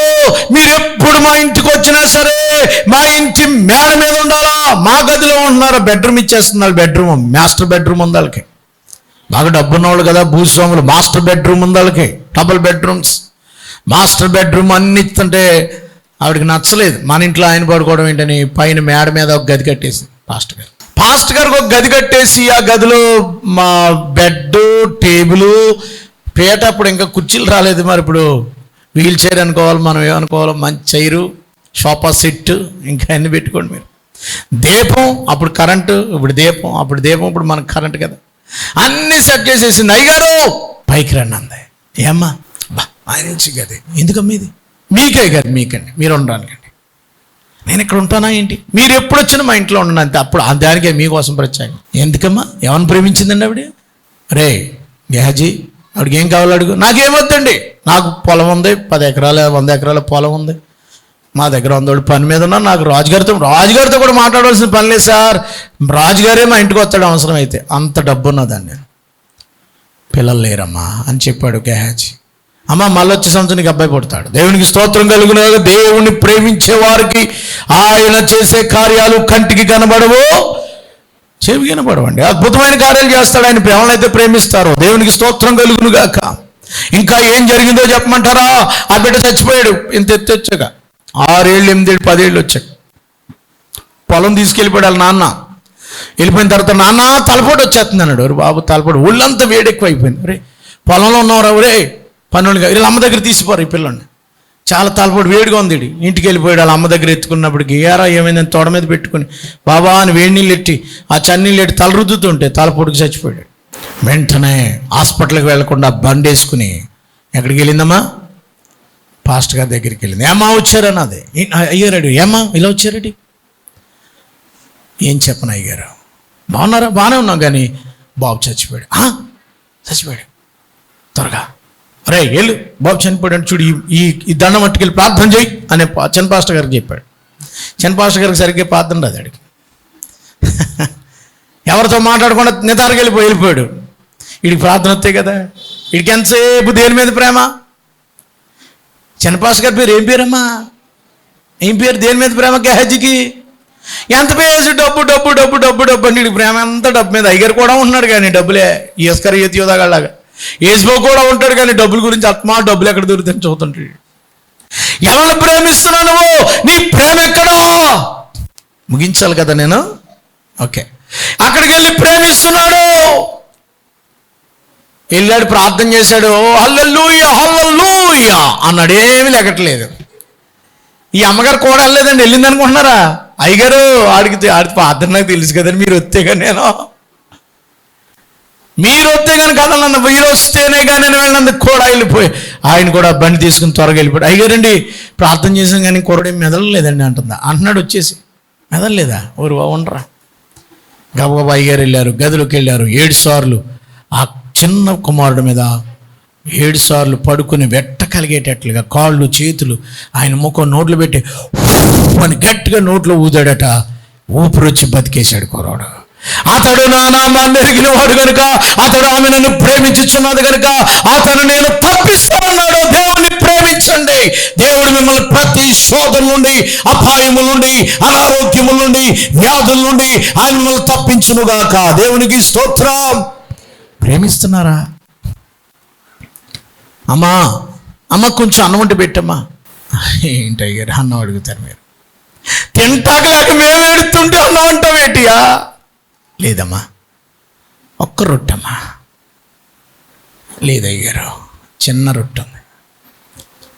మీరు ఎప్పుడు మా ఇంటికి వచ్చినా సరే మా ఇంటి మేడ మీద ఉండాలా, మా గదిలో ఉంటున్నారు. బెడ్రూమ్ ఇచ్చేస్తున్నారు. బెడ్రూమ్ మాస్టర్ బెడ్రూమ్ ఉంది వాళ్ళకి. బాగా డబ్బున్నవాళ్ళు కదా భూస్వాములు. మాస్టర్ బెడ్రూమ్ ఉంది వాళ్ళకి. డబుల్ బెడ్రూమ్స్, మాస్టర్ బెడ్రూమ్ అన్ని ఇస్తుంటే ఆవిడకి నచ్చలేదు. మన ఇంట్లో ఆయన పడుకోవడం ఏంటని పైన మేడ మీద ఒక గది కట్టేసి పాస్టర్ గారికి ఒక గది కట్టేసి, ఆ గదిలో మా బెడ్, టేబుల్, పీట. అప్పుడు ఇంకా కుర్చీలు రాలేదు. మరి ఇప్పుడు వీల్ చైర్ అనుకోవాలి, మనం ఏమనుకోవాలి, మంచి చైరు, సోఫా సెట్, ఇంకా అన్ని పెట్టుకోండి మీరు. దీపం, అప్పుడు కరెంటు, ఇప్పుడు దీపం, ఇప్పుడు మనకు కరెంటు కదా. అన్నీ సెట్ చేసేసింది. అయ్యగారు పైకి రండి అంది. ఏమ్మా ఆయన నుంచి గది ఎందుకమ్మా? ఇది మీకే గది, మీకండి, మీరు ఉండడానికండి. నేను ఇక్కడ ఉంటానా ఏంటి? మీరు ఎప్పుడు వచ్చినా మా ఇంట్లో ఉండను అంతే. అప్పుడు దానికే మీకోసం ప్రత్యేకం. ఎందుకమ్మా? ఎవరిని ప్రేమించిందండి ఆవిడ? రే గేహాజీ, ఆవిడకి ఏం కావాలో అడుగు. నాకేమొద్దండి, నాకు పొలం ఉంది, 10 ఎకరాలు 100 ఎకరాల పొలం ఉంది, మా దగ్గర వందోడు పని మీద ఉన్నా, నాకు రాజుగారితో కూడా మాట్లాడవలసిన పని లేదు సార్, రాజుగారే మా ఇంటికి వస్తాడు అవసరం అయితే, అంత డబ్బు ఉన్నదాన్ని నేను. పిల్లలు లేరమ్మా అని చెప్పాడు గేహాజీ. అమ్మ మళ్ళీ వచ్చే సంవత్సరం నీకు అబ్బాయి పుడతాడు. దేవునికి స్తోత్రం కలుగునుగాక. దేవుణ్ణి ప్రేమించే వారికి ఆయన చేసే కార్యాలు కంటికి కనబడవు, చెవి కనబడవండి. అద్భుతమైన కార్యాలు చేస్తాడు ఆయన ఎవరైతే ప్రేమిస్తారో. దేవునికి స్తోత్రం కలుగునుగాక. ఇంకా ఏం జరిగిందో చెప్పమంటారా? ఆ బిడ్డ చచ్చిపోయాడు. ఇంత ఎత్తు వచ్చాక 6 ఏళ్ళు 8 ఏళ్ళు 10 ఏళ్ళు వచ్చాక పొలం తీసుకెళ్ళిపోయాడు వాళ్ళ నాన్న. వెళ్ళిపోయిన తర్వాత నాన్న తలపోటు వచ్చేస్తుంది అన్నాడు. ఒరే బాబు తలపోటు, ఒళ్ళంతా వేడెక్కువ అయిపోయింది. ఒరే పొలంలో ఉన్నవారు ఒరే పనులుగా వీళ్ళ అమ్మ దగ్గర తీసిపోరు ఈ పిల్లల్ని, చాలా తలపోటు వేడిగా ఉంది. ఇంటికి వెళ్ళిపోయాడు. వాళ్ళ అమ్మ దగ్గర ఎత్తుకున్నప్పటికి ఏరా ఏమైందని తోడ మీద పెట్టుకుని బాబా అని వేడి నీళ్ళు ఎట్టి ఆ చన్నీళ్ళు ఎట్టి తల రుద్దుతుంటే తలపోటుకి చచ్చిపోయాడు. వెంటనే హాస్పిటల్కి వెళ్లకుండా బండి వేసుకుని ఎక్కడికి వెళ్ళిందమ్మా? పాస్టర్ గారి దగ్గరికి వెళ్ళింది. ఏమ్మా వచ్చారని. అదే అయ్యారాడు. ఏమ్మా ఇలా వచ్చారటి? ఏం చెప్పను అయ్యారు, బాగున్నారా? బాగానే ఉన్నాం కానీ బాబు చచ్చిపోయాడు. చచ్చిపోయాడు త్వరగా. అరే వెళ్ళు, బాబు చనిపోయాడు. చూడు ఈ దండం మట్టుకెళ్ళి ప్రార్థన చేయి అనే చిన్న పాస్టర్ గారికి చెప్పాడు. చిన్న పాస్టర్ గారికి సరిగ్గా ప్రార్థన రాదు అడిగి, ఎవరితో మాట్లాడకుండా నిదారికి వెళ్ళిపోయాడు. వీడికి ప్రార్థన వస్తాయి కదా, వీడికి ఎంతసేపు దేని మీద ప్రేమ? చిన్న పాస్టర్ గారి పేరు ఏం పేరమ్మా? ఏం పేరు? దేని మీద ప్రేమ గేహాజీకి? ఎంత పేసి డబ్బు డబ్బు డబ్బు డబ్బు డబ్బు అని వీడికి ప్రేమ అంతా డబ్బు మీద. అయ్యగారు కూడా ఉంటున్నాడు కానీ డబ్బులే, ఈస్కర్ ఎత్తియోదాగాళ్ళగా. ఏసుబో కూడా ఉంటాడు కానీ డబ్బుల గురించి ఆత్మా డబ్బులు ఎక్కడ దొరుకుతాయని చూస్తుంటాడు. ఎవరిని ప్రేమిస్తున్నావు నువ్వు? నీ ప్రేమ ఎక్కడా? ముగించాలి కదా నేను. ఓకే, అక్కడికి వెళ్ళి ప్రేమిస్తున్నాడు. వెళ్ళాడు, ప్రార్థన చేశాడు. హల్లెలూయా హల్లెలూయా అన్నాడు. ఏమీ లెక్కట్లేదు. ఈ అమ్మగారు కూడా వెళ్ళలేదండి, వెళ్ళింది అనుకుంటున్నారా? అయ్యగారు ఆడికి ప్రార్థన నాకు తెలుసు కదండి, మీరు వస్తే కానీ మీరు వస్తే కానీ కదలన్న, మీరు వస్తేనే కానీ నేను వెళ్ళినందుకు కూడా వెళ్ళిపోయి ఆయన కూడా బండి తీసుకుని త్వరగా వెళ్ళిపోయాడు. అయ్యగారండి ప్రార్థన చేసాం కానీ కుర్రడేం మెదలలేదండి అంటున్నాడు. వచ్చేసి మెదలలేదా? ఊరు ఉండరా. గబగబా అయ్యగారు వెళ్ళారు, గదిలోకి వెళ్ళారు. 7 సార్లు ఆ చిన్న కుమారుడి మీద 7 సార్లు పడుకుని వెట్ట కలిగేటట్లుగా కాళ్ళు చేతులు ఆయన ముఖం నోట్లు పెట్టి అని గట్టిగా నోట్లో ఊదాడట. ఊపిరి వచ్చి బతికేశాడు కుర్రాడు. అతడు నా నామాన్ని ఎరిగిన వాడు కనుక, అతడు ఆమె నన్ను ప్రేమించుచున్నది కనుక అతను నేను తప్పిస్తానన్నాడు. దేవుని ప్రేమించండి. దేవుడు మిమ్మల్ని ప్రతి శోధన నుండి, అపాయముల నుండి, అనారోగ్యముల నుండి, వ్యాధుల నుండి ఆయన మిమ్మల్ని తప్పించునుగాక. దేవునికి స్తోత్రం. ప్రేమిస్తున్నారా? అమ్మ కొంచెం అన్నం వంటి పెట్టమ్మా. ఏంటయ్యారు అన్నం అడుగుతారు మీరు? తింటాక లేక మేము ఎడుతుంటే అన్నం అంటావేటియా? లేదమ్మా, ఒక్క రొట్టమ్మా. లేదయ్యారు, చిన్న రొట్టె ఉంది,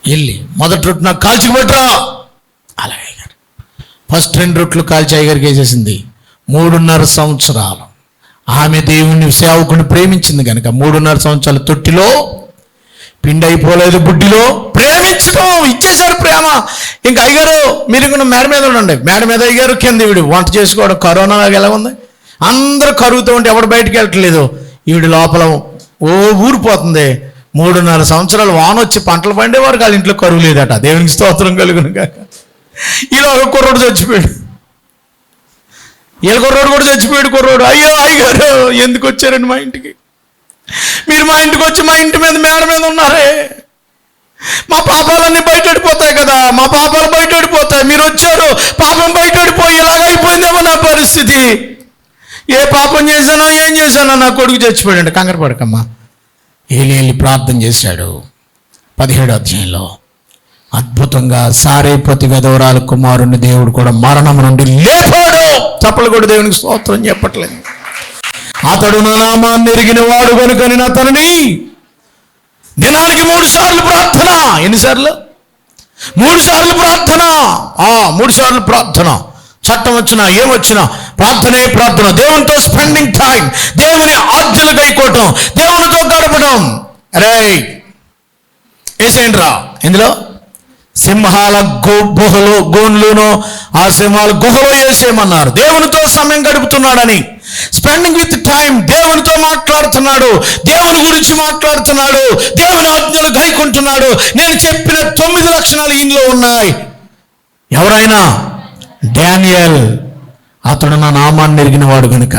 వెళ్ళి మొదటి రొట్టె నాకు కాల్చిపట్టరా. అలాగే అయ్యారు. ఫస్ట్ 2 రొట్టెలు కాల్చి అయ్యగారికి వేసేసింది. 3.5 సంవత్సరాలు ఆమె దేవుణ్ణి సేవకుని ప్రేమించింది కనుక 3.5 సంవత్సరాల తొట్టిలో పిండి అయిపోలేదు, బుడ్డిలో ప్రేమించడం ఇచ్చేశారు ప్రేమ. ఇంకా అయ్యగారు మీరు ఇంకా మేడ మీద ఉండండి. మేడ మీద అయ్యారు, కింద ఈవిడ వంట చేసుకోవడం. కరోనా ఎలా ఉంది, అందరూ కరుగుతూ ఉంటే ఎవడు బయటికి వెళ్ళట్లేదు. ఈవిడ లోపల ఊరిపోతుంది. 3.5 సంవత్సరాలు వాన వచ్చి పంటలు పండేవారు వాళ్ళ ఇంట్లో కరువు లేదట. దేవునికి స్తోత్రం కలుగును కాక. ఇలా ఒక కుర్రోడు చచ్చిపోయాడు. కుర్రోడు కూడా చచ్చిపోయాడు. కుర్రోడు అయ్యో అయ్యగారు ఎందుకు వచ్చారండి మా ఇంటికి? మీరు మా ఇంటికి వచ్చి మా ఇంటి మీద మేడ మీద ఉన్నారే, మా పాపాలన్నీ బయటడిపోతాయి కదా, మా పాపాలు బయటడిపోతాయి. మీరు వచ్చారు, పాపం బయటడిపోయి ఇలాగైపోయిందేమో నా పరిస్థితి. ఏ పాపం చేశానో ఏం చేశానో నా కొడుకు చచ్చిపోయాడు. కంగారు పడకమ్మా. వెళ్ళి ప్రార్థన చేశాడు. 17వ అధ్యాయంలో అద్భుతంగా సారేపతి విధవరాల కుమారుని దేవుడు కూడా మరణం నుండి లేపాడు. చప్పలు కూడా దేవునికి స్తోత్రం చెప్పట్లేదు. అతడు నా నామాన్ని ఎరిగిన వాడు కనుక నేను అతనిని దినానికి 3 సార్లు ప్రార్థన. ఎన్నిసార్లు? 3 సార్లు ప్రార్థన. 3 సార్లు ప్రార్థన. చట్టం వచ్చినా ఏమొచ్చినా ప్రార్థనే ప్రార్థన. దేవునితో స్పెండింగ్ టైం, దేవుని ఆజ్ఞలు గైకోవటం, దేవునితో గడపడం. అరే వేసేయండి రా ఇందులో సింహాల గుహలో గోన్లునో ఆ సింహాల గుహలో వేసేయమన్నారు. దేవునితో సమయం గడుపుతున్నాడని, స్పెండింగ్ విత్ టైం, దేవునితో మాట్లాడుతున్నాడు, దేవుని గురించి మాట్లాడుతున్నాడు, దేవుని ఆజ్ఞలు గైకుంటున్నాడు. నేను చెప్పిన 9 లక్షణాలు ఇందులో ఉన్నాయి. ఎవరైనా? డానియల్. అతడు నా నామాన్ని ఎరిగిన వాడు కనుక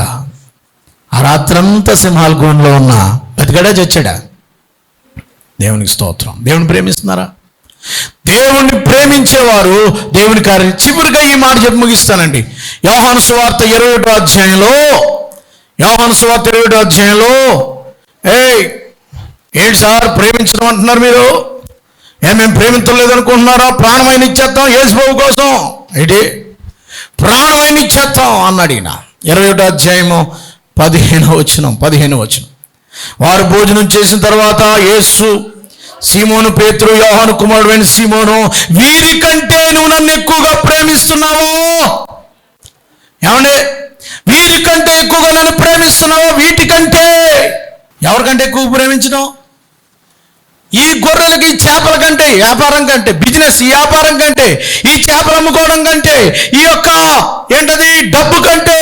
ఆ రాత్రంతా సింహాల గూనులో ఉన్న బతికాడా చచ్చాడా? దేవునికి స్తోత్రం. దేవుని ప్రేమిస్తున్నారా? దేవుణ్ణి ప్రేమించేవారు దేవుని కార్యం. చివరిగా ఈ మాట చెప్పి ముగిస్తానండి. యోహాను సువార్త 21వ అధ్యాయంలో ఏంటి సార్ ప్రేమించడం అంటున్నారు మీరు? మేము ప్రేమించలేదు అనుకుంటున్నారా? ప్రాణమైన ఇచ్చేస్తాం యేసుబాబు కోసం. ఏంటి ప్రాణమైన ఇచ్చేస్తాం అన్నాడు ఈయన. 21వ అధ్యాయము 15వ వచనం. వారు భోజనం చేసిన తర్వాత యేసు, సీమోను పేతురు, యోహాను కుమారుడైన సీమోను, వీరికంటే నువ్వు నన్ను ఎక్కువగా ప్రేమిస్తున్నావో? ఏమండి, వీరికంటే ఎక్కువగా నన్ను ప్రేమిస్తున్నావో? వీటికంటే ఎవరికంటే ఎక్కువ ప్రేమించడం? ఈ గొర్రెలకి చేపల కంటే, వ్యాపారం కంటే, బిజినెస్ ఈ వ్యాపారం కంటే, ఈ చేపలు అమ్ముకోవడం కంటే, ఈ యొక్క ఏంటది డబ్బు కంటే,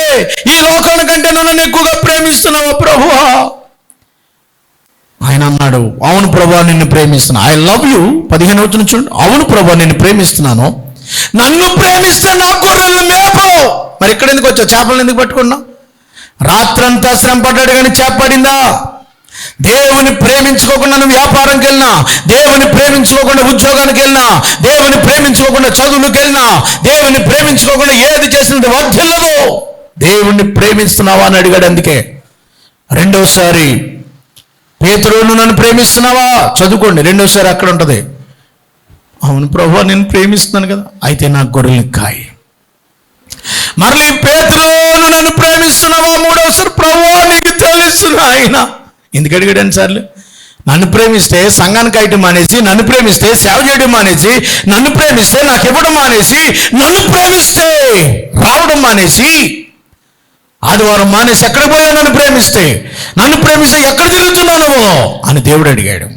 ఈ లోకాల కంటే నన్ను ఎక్కువగా ప్రేమిస్తున్నావా ప్రభువా? ఆయన అన్నాడు, అవును ప్రభువా నిన్ను ప్రేమిస్తున్నా. I love you. 15వ వచనం చూడండి. అవును ప్రభువా నిన్ను ప్రేమిస్తున్నాను. నన్ను ప్రేమిస్తే నా గొర్రెలను మేపు. మరి ఇక్కడ ఎందుకు వచ్చావు? చేపలను ఎందుకు పట్టుకున్నావు? రాత్రంతా శ్రమ పడ్డాడు కానీ చేప పడిందా? దేవుని ప్రేమించుకోకుండా నువ్వు వ్యాపారంకి వెళ్ళినా, దేవుని ప్రేమించుకోకుండా ఉద్యోగానికి వెళ్ళినా, దేవుని ప్రేమించుకోకుండా చదువులకు వెళ్ళినా, దేవుని ప్రేమించుకోకుండా ఏది చేసినది వర్ధిల్లదు. దేవుణ్ణి ప్రేమిస్తున్నావా అని అడిగాడు. అందుకే రెండోసారి పేతురు, నువ్వు నన్ను ప్రేమిస్తున్నావా? చదువుకోండి. రెండోసారి అక్కడ ఉంటుంది. అవును ప్రభువా నేను ప్రేమిస్తున్నాను కదా. అయితే నా గొర్రెలు కాయి. మరలి పేతురు, నువ్వు నన్ను ప్రేమిస్తున్నావా? మూడవసారి ప్రభువా నీకు తెలుసు ఆయన. ఎందుకు అడిగాడు అన్నిసార్లు? నన్ను ప్రేమిస్తే సంఘానికి ఐటమ్ మానేసి, నన్ను ప్రేమిస్తే సేవ చేయడం మానేసి, నన్ను ప్రేమిస్తే నాకు ఇవ్వడం మానేసి, నన్ను ప్రేమిస్తే రావడం మానేసి, ఆదివారం మానేసి ఎక్కడ పోయావు? నన్ను ప్రేమిస్తే ఎక్కడ తిరుగుతున్నావు అని దేవుడు అడిగాడు.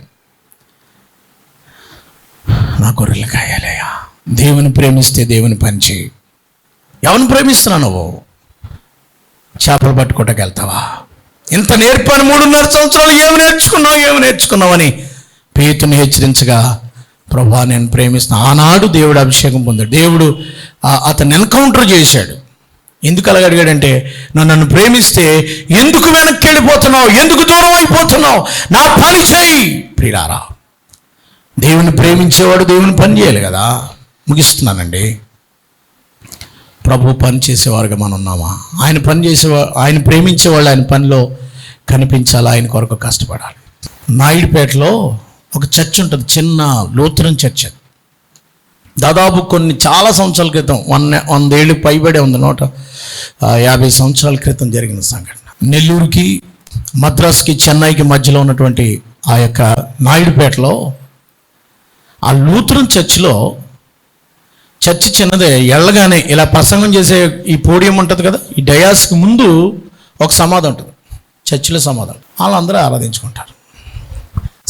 నా గొర్రెలు కాయాలయ్యా. దేవుని ప్రేమిస్తే దేవుని పని చేయి. ఎవరిని ప్రేమిస్తున్నావు నువ్వు? చేపలు పట్టుకోవటానికి వెళ్తావా? ఇంత నేర్పాను 3.5 సంవత్సరాలు ఏమి నేర్చుకున్నావు అని పేతుని హెచ్చరించగా, ప్రభువా నేను ప్రేమిస్తున్నా. ఆనాడు దేవుడు అభిషేకం పొందాడు. దేవుడు అతన్ని ఎన్కౌంటర్ చేశాడు. ఎందుకు అలాగ అడిగాడంటే, నన్ను ప్రేమిస్తే ఎందుకు వెనక్కి వెళ్ళిపోతున్నావు? ఎందుకు దూరం అయిపోతున్నావు? నా పని చేయి. ప్రియులారా, దేవుని ప్రేమించేవాడు దేవుని పని చేయాలి కదా. ముగిస్తున్నానండి. ప్రభు పని చేసేవారుగా మనం ఉన్నామా? ఆయన పని చేసేవాడు, ఆయన ప్రేమించేవాళ్ళు ఆయన పనిలో కనిపించాలి. ఆయన కొరకు కష్టపడాలి. నాయుడుపేటలో ఒక చర్చ్ ఉంటుంది, చిన్న లూథరన్ చర్చ్. దాదాపు చాలా సంవత్సరాల క్రితం, 100 ఏళ్ళు పైబడే ఉంది, 150 సంవత్సరాల క్రితం జరిగిన సంఘటన. నెల్లూరుకి, మద్రాసుకి, చెన్నైకి మధ్యలో ఉన్నటువంటి ఆ యొక్క నాయుడుపేటలో ఆ లూథరన్ చర్చ్లో, చర్చి చిన్నదే, ఎళ్ళగానే ఇలా ప్రసంగం చేసే ఈ పోడియం ఉంటుంది కదా, ఈ డయాస్కి ముందు ఒక సమాధి ఉంటుంది. చర్చిలో సమాధి, వాళ్ళందరూ ఆరాధించుకుంటారు.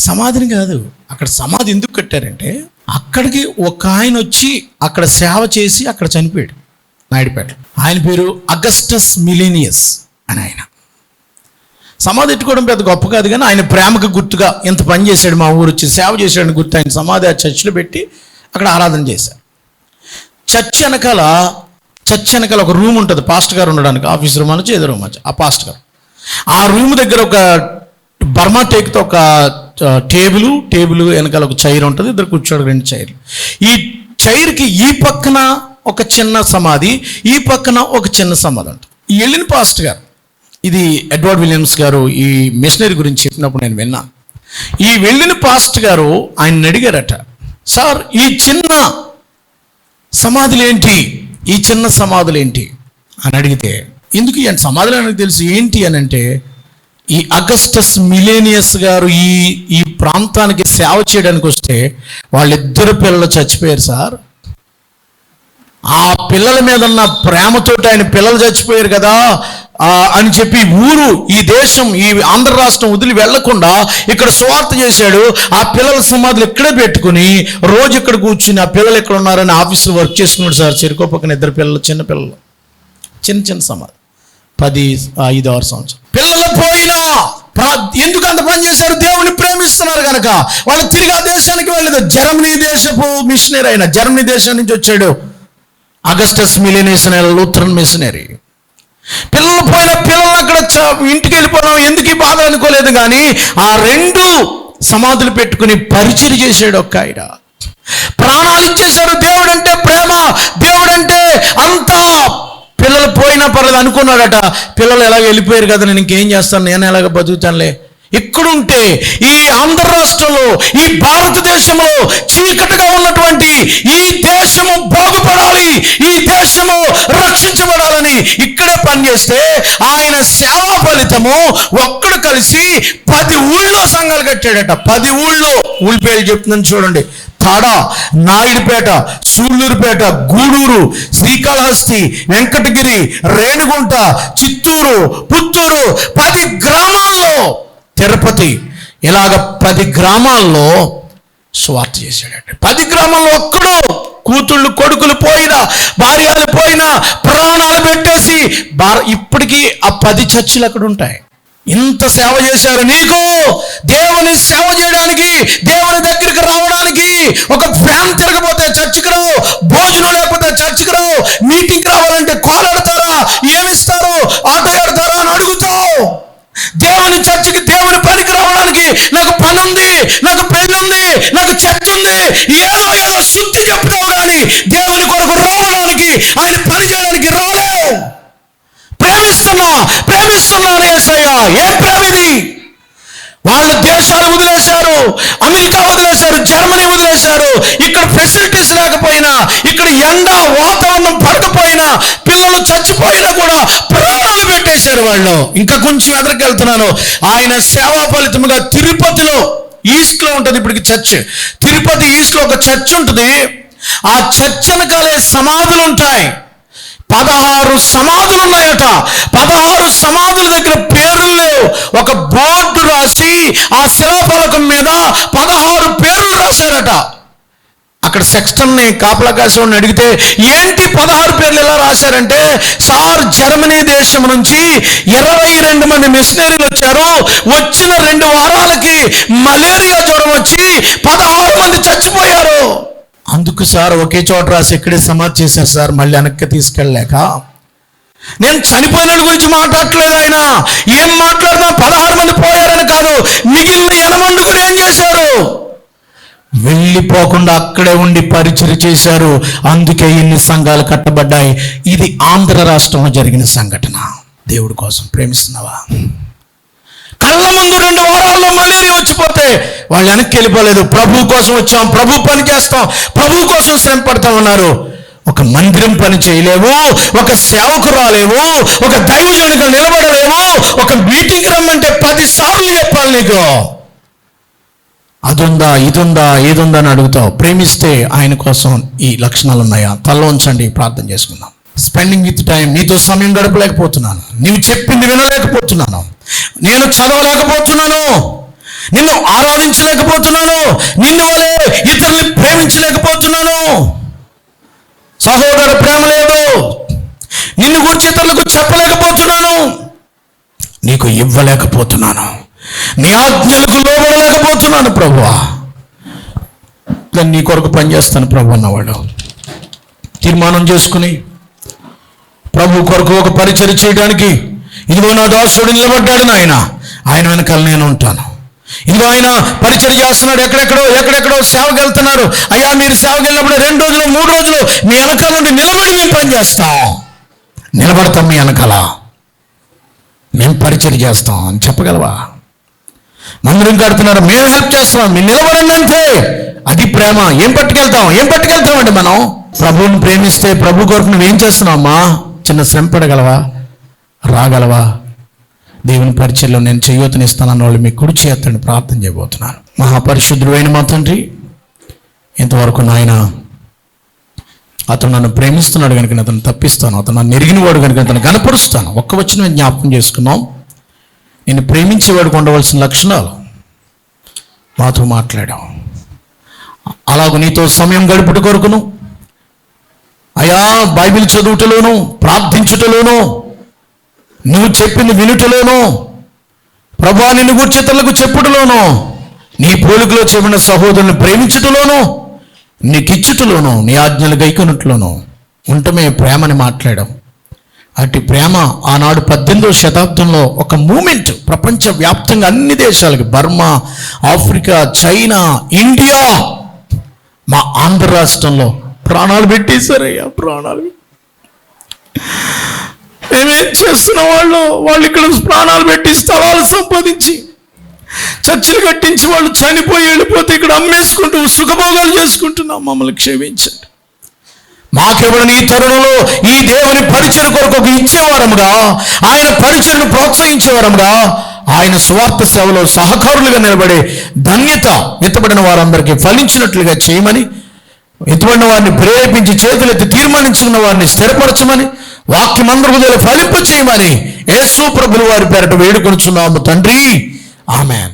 సమాధిని కాదు, అక్కడ సమాధి ఎందుకు కట్టారంటే, అక్కడికి ఒక ఆయన వచ్చి అక్కడ సేవ చేసి అక్కడ చనిపోయాడు నాయుడుపేటలో. ఆయన పేరు అగస్టస్ మిలీనియస్ అని. ఆయన సమాధి ఎట్టుకోవడం పెద్ద గొప్ప కాదు, కానీ ఆయన ప్రేమకు గుర్తుగా ఇంత పని చేశాడు, మా ఊరు వచ్చి సేవ చేశాడని గుర్తు ఆయన సమాధి ఆ చర్చిలో పెట్టి అక్కడ ఆరాధన చేశారు. చర్చ్ వెనకాల ఒక రూమ్ ఉంటుంది, పాస్టర్ గారు ఉండడానికి. ఆఫీస్ రూమ్ అనొచ్చు, ఏదో రూమ్ అనొచ్చు. ఆ పాస్టర్ గారు ఆ రూమ్ దగ్గర ఒక బర్మా టేక్తో ఒక టేబుల్ వెనకాల ఒక చైర్ ఉంటుంది. ఇద్దరు కూర్చోడు, 2 చైర్లు. ఈ చైర్కి ఈ పక్కన ఒక చిన్న సమాధి, ఈ పక్కన ఒక చిన్న సమాధి ఉంటుంది. ఈ వెళ్ళిన పాస్టర్ గారు, ఇది ఎడ్వర్డ్ విలియమ్స్ గారు ఈ మిషనరీ గురించి చెప్పినప్పుడు నేను విన్నాను. ఈ వెళ్ళిన పాస్టర్ గారు ఆయన అడిగారట, సార్ ఈ చిన్న సమాధులేంటి, ఈ చిన్న సమాధులేంటి అని అడిగితే, ఎందుకు ఈ సమాధులు అని తెలుసు ఏంటి అని అంటే, ఈ అగస్టస్ మిలీనియస్ గారు ఈ ప్రాంతానికి సేవ చేయడానికి వస్తే వాళ్ళిద్దరు పిల్లలు చచ్చిపోయారు సార్. ఆ పిల్లల మీద ఉన్న ప్రేమతోటి ఆయన పిల్లలు చచ్చిపోయారు కదా అని చెప్పి ఊరు, ఈ దేశం, ఈ ఆంధ్ర రాష్ట్రం వదిలి వెళ్లకుండా ఇక్కడ సువార్త చేశాడు. ఆ పిల్లల సమాధులు ఇక్కడే పెట్టుకుని రోజు ఇక్కడ కూర్చుని ఆ పిల్లలు ఎక్కడ ఉన్నారని ఆఫీసులో వర్క్ చేసుకున్నాడు సార్. చెరుకో పక్కన 2 పిల్లలు, చిన్న పిల్లలు, చిన్న సమాధి, 5-6 సంవత్సరాలు పిల్లలు పోయినా ఎందుకు అంత పని చేశారు? దేవుని ప్రేమిస్తున్నారు కనుక. వాళ్ళు తిరిగి ఆ దేశానికి వెళ్ళలేదు. జర్మనీ దేశపు మిషనరీ అయినా, జర్మనీ దేశం నుంచి వచ్చాడు అగస్టస్ మిలినరీస్ అనే లూథరన్ మిషనరీ. పిల్లలు పోయిన పిల్లలు అక్కడ ఇంటికి వెళ్ళిపోవడం ఎందుకు ఈ బాధ అనుకోలేదు, కానీ ఆ 2 సమాధులు పెట్టుకుని పరిచయం చేశాడు ఒక ఆయన. ప్రాణాలు ఇచ్చేశాడు. దేవుడంటే ప్రేమ, దేవుడంటే అంతా. పిల్లలు పోయినా పర్లేదు అనుకున్నాడట. పిల్లలు ఎలాగ వెళ్ళిపోయారు కదా, నేను ఇంకేం చేస్తాను, నేను ఎలాగ బతుకుతానులే. ఇక్కడుంటే ఈ ఆంధ్ర రాష్ట్రంలో, ఈ భారతదేశంలో చీకటిగా ఉన్నటువంటి ఈ దేశము బాగుపడాలి, ఈ దేశము రక్షించబడాలని ఇక్కడే పనిచేస్తే ఆయన సేవా ఫలితము ఒక్కడు కలిసి 10 ఊళ్ళో సంఘాలు కట్టాడట. 10 ఊళ్ళో. ఊళ్ళ పేరు చెప్తున్నాను చూడండి: తాడ, నాయుడుపేట, సూళ్ళూరుపేట, గూడూరు, శ్రీకాళహస్తి, వెంకటగిరి, రేణిగుంట, చిత్తూరు, పుత్తూరు, 10 గ్రామాల్లో, తిరుపతి, ఇలాగ 10 గ్రామాల్లో స్వార్థ చేశాడట. 10 గ్రామాల్లో ఒక్కడు కూతుళ్ళు కొడుకులు పోయినా, భార్యలు పోయినా ప్రాణాలు పెట్టేసి ఇప్పటికీ ఆ 10 చర్చిలు అక్కడ ఉంటాయి. ఇంత సేవ చేశారు. నీకు దేవుని సేవ చేయడానికి, దేవుని దగ్గరికి రావడానికి ఒక ఫ్యాన్ తిరగపోతే చర్చికి రావు, భోజనం లేకపోతే చర్చికి రావు, మీటింగ్కి రావాలంటే కోలాడతారా, ఏమిస్తారు, ఆటో ఎడతారా అని అడుగుతావు. దేవుని చర్చికి, దేవుని పనికి రావడానికి నాకు పని ఉంది, నాకు పెళ్లి ఉంది, నాకు చర్చ్ ఉంది, ఏదో శుద్ధి చెప్తావు, కానీ దేవుని కొరకు రావడానికి, ఆయన పని చేయడానికి రాలేవు. ప్రేమిస్తున్నాను యేసయ్య. ఏ ప్రేమ ఇది? వాళ్ళు దేశాలు వదిలేశారు, అమెరికా వదిలేశారు, జర్మనీ వదిలేశారు. ఇక్కడ ఫెసిలిటీస్ లేకపోయినా, ఇక్కడ ఎండ వాతావరణం పడకపోయినా, పిల్లలు చచ్చిపోయినా కూడా ప్రాణాలు పెట్టేశారు వాళ్ళు. ఇంకా కొంచెం ఎదరికెళ్తున్నాను. ఆయన సేవా ఫలితముగా తిరుపతిలో, ఈస్ట్లో ఉంటుంది ఇప్పటికి చర్చ్. తిరుపతి ఈస్ట్లో ఒక చర్చ్ ఉంటుంది. ఆ చర్చ్ వెనకాలే సమాధులు ఉంటాయి. 16 సమాధులు ఉన్నాయట. 16 సమాధుల దగ్గర పేర్లు లేవు. ఒక బోర్డు రాసి ఆ శిలాఫలకం మీద 16 పేర్లు రాశారట. అక్కడ సెక్స్టన్ని కాపలా కాసేవాడిని అడిగితే, ఏంటి 16 పేర్లు ఎలా రాశారంటే, సార్ జర్మనీ దేశం నుంచి 22 మంది మిషనరీలు వచ్చారు. వచ్చిన 2 వారాలకి మలేరియా జ్వరం వచ్చి 16 మంది చచ్చిపోయారు. అందుకు సార్ ఒకే చోట రాసి ఇక్కడే సమాధి చేశారు సార్, మళ్ళీ వెనక్కి తీసుకెళ్ళలేక. నేను చనిపోయిన గురించి మాట్లాడట్లేదు. ఆయన ఏం మాట్లాడినా 16 మంది పోయారని కాదు, మిగిలిన 80 ఏం చేశారు? వెళ్ళిపోకుండా అక్కడే ఉండి పరిచయం చేశారు. అందుకే ఇన్ని సంఘాలు కట్టబడ్డాయి. ఇది ఆంధ్ర రాష్ట్రంలో జరిగిన సంఘటన. దేవుడి కోసం ప్రేమిస్తున్నావా? కళ్ళ ముందు 2 వారాల్లో మలేరియా వచ్చిపోతే వాళ్ళు వెనక్కి వెళ్ళిపోలేదు. ప్రభు కోసం వచ్చాం, ప్రభు పని చేస్తాం, ప్రభు కోసం శ్రమ పడతాం అన్నారు. ఒక మందిరం పని చేయలేవు, ఒక సేవకు రాలేవు, ఒక దైవజనుడిగా నిలబడలేవు, ఒక మీటింగ్ రమ్మంటే 10 సార్లు చెప్పాలి నీకు. అదుందా, ఇదుందా, ఏదుందా అని అడుగుతావు. ప్రేమిస్తే ఆయన కోసం ఈ లక్షణాలు ఉన్నాయా? తల ఉంచండి, ప్రార్థన చేసుకుందాం. Spending with time. నీతో సమయం గడపలేకపోతున్నాను, నీవు చెప్పింది వినలేకపోతున్నాను, నేను చదవలేకపోతున్నాను, నిన్ను ఆరాధించలేకపోతున్నాను, నిన్ను వలె ఇతరుల్ని ప్రేమించలేకపోతున్నాను. సహోదర ప్రేమ లేదు. నిన్ను గురించి ఇతరులకు చెప్పలేకపోతున్నాను, నీకు ఇవ్వలేకపోతున్నాను, నీ ఆజ్ఞలకు లోబడలేకపోతున్నాను. ప్రభువా, నేను నీ కొరకు పనిచేస్తాను ప్రభు అన్నవాడు తీర్మానం చేసుకుని ప్రభు కొరకు ఒక పరిచర్య చేయడానికి, ఇదిగో నా దాసుడు నిలబడ్డాడు నాయన, ఆయన వెనకాల నేను ఉంటాను. ఇదిగో ఆయన పరిచర్య చేస్తున్నాడు, ఎక్కడెక్కడో సేవకి వెళ్తున్నారు. అయ్యా, మీరు సేవకి వెళ్ళినప్పుడు 2 రోజులు 3 రోజులు మీ వెనకాల నుండి నిలబడి మేము పని చేస్తాం, నిలబడతాం, మీ వెనకాల మేము పరిచర్య చేస్తాం అని చెప్పగలవా? మందిరం కడుతున్నారు, మేము హెల్ప్ చేస్తాం, మీరు నిలబడండి అంతే. అది ప్రేమ. ఏం పట్టుకెళ్తామండి మనం? ప్రభువుని ప్రేమిస్తే ప్రభు కొరకు నువ్వేం చేస్తున్నావమ్మా? చిన్న శ్రమ పడగలవా? రాగలవా? దేవుని పరిచయంలో నేను చేయూతనిస్తానన్న వాళ్ళు మీ కుడి చేతండి, ప్రార్థన చేయబోతున్నాను. మహాపరిశుద్ధుడు అయిన మా తండ్రి, ఇంతవరకు నాయన అతను నన్ను ప్రేమిస్తున్నాడు కనుక అతను తప్పిస్తాను, అతను నన్ను ఎరిగిన వాడు కనుక అతను కనపరుస్తాను. ఒక్క వచ్చిన జ్ఞాపకం చేసుకున్నాం. నేను ప్రేమించేవాడికి ఉండవలసిన లక్షణాలు మాతో మాట్లాడాం. అలాగూ నీతో సమయం గడుపుట కొరకును, అయా బైబిల్ చదువుటలోను, ప్రార్థించుటలోను, నువ్వు చెప్పింది వినుటలోను, ప్రభువా నిన్ను గూర్చి ఇతరులకు చెప్పుటలోను, నీ పోలికలో చెప్పిన సహోదరుని ప్రేమించుటలోను, నీకిచ్చుటలోను, నీ ఆజ్ఞలు గైకొనుటలోను ఉండటమే ప్రేమని మాట్లాడాం. అటు ప్రేమ ఆనాడు 18వ శతాబ్దంలో ఒక మూమెంట్, ప్రపంచవ్యాప్తంగా అన్ని దేశాలకి, బర్మా, ఆఫ్రికా, చైనా, ఇండియా, మా ఆంధ్ర రాష్ట్రంలో ప్రాణాలు పెట్టేశారయ్యా. ప్రాణాలు మేమేం చేస్తున్న వాళ్ళు ఇక్కడ ప్రాణాలు పెట్టి స్థలాలు సంపాదించి చర్చిలు కట్టించి వాళ్ళు చనిపోయి వెళ్ళిపోతే ఇక్కడ అమ్మేసుకుంటూ సుఖభోగాలు చేసుకుంటున్నాం. మమ్మల్ని క్షమించండి. మాకెవడని ఈ తరుణంలో ఈ దేవుని పరిచయం కొరకు ఇచ్చేవారముగా, ఆయన పరిచయను ప్రోత్సహించేవారముగా, ఆయన స్వార్థ సేవలో సహకారులుగా నిలబడే ధన్యత ఎత్తబడిన వారందరికీ ఫలించినట్లుగా చేయమని, ఎత్తబడిన వారిని ప్రేరేపించి చేతులెత్తి తీర్మానించుకున్న వారిని స్థిరపరచమని, వాక్యమందరి హృదయాలు ఫలింప చేయమని యేసు ప్రభుల వారి పేరట వేడుకొనుచున్నాము తండ్రి. ఆమెన్.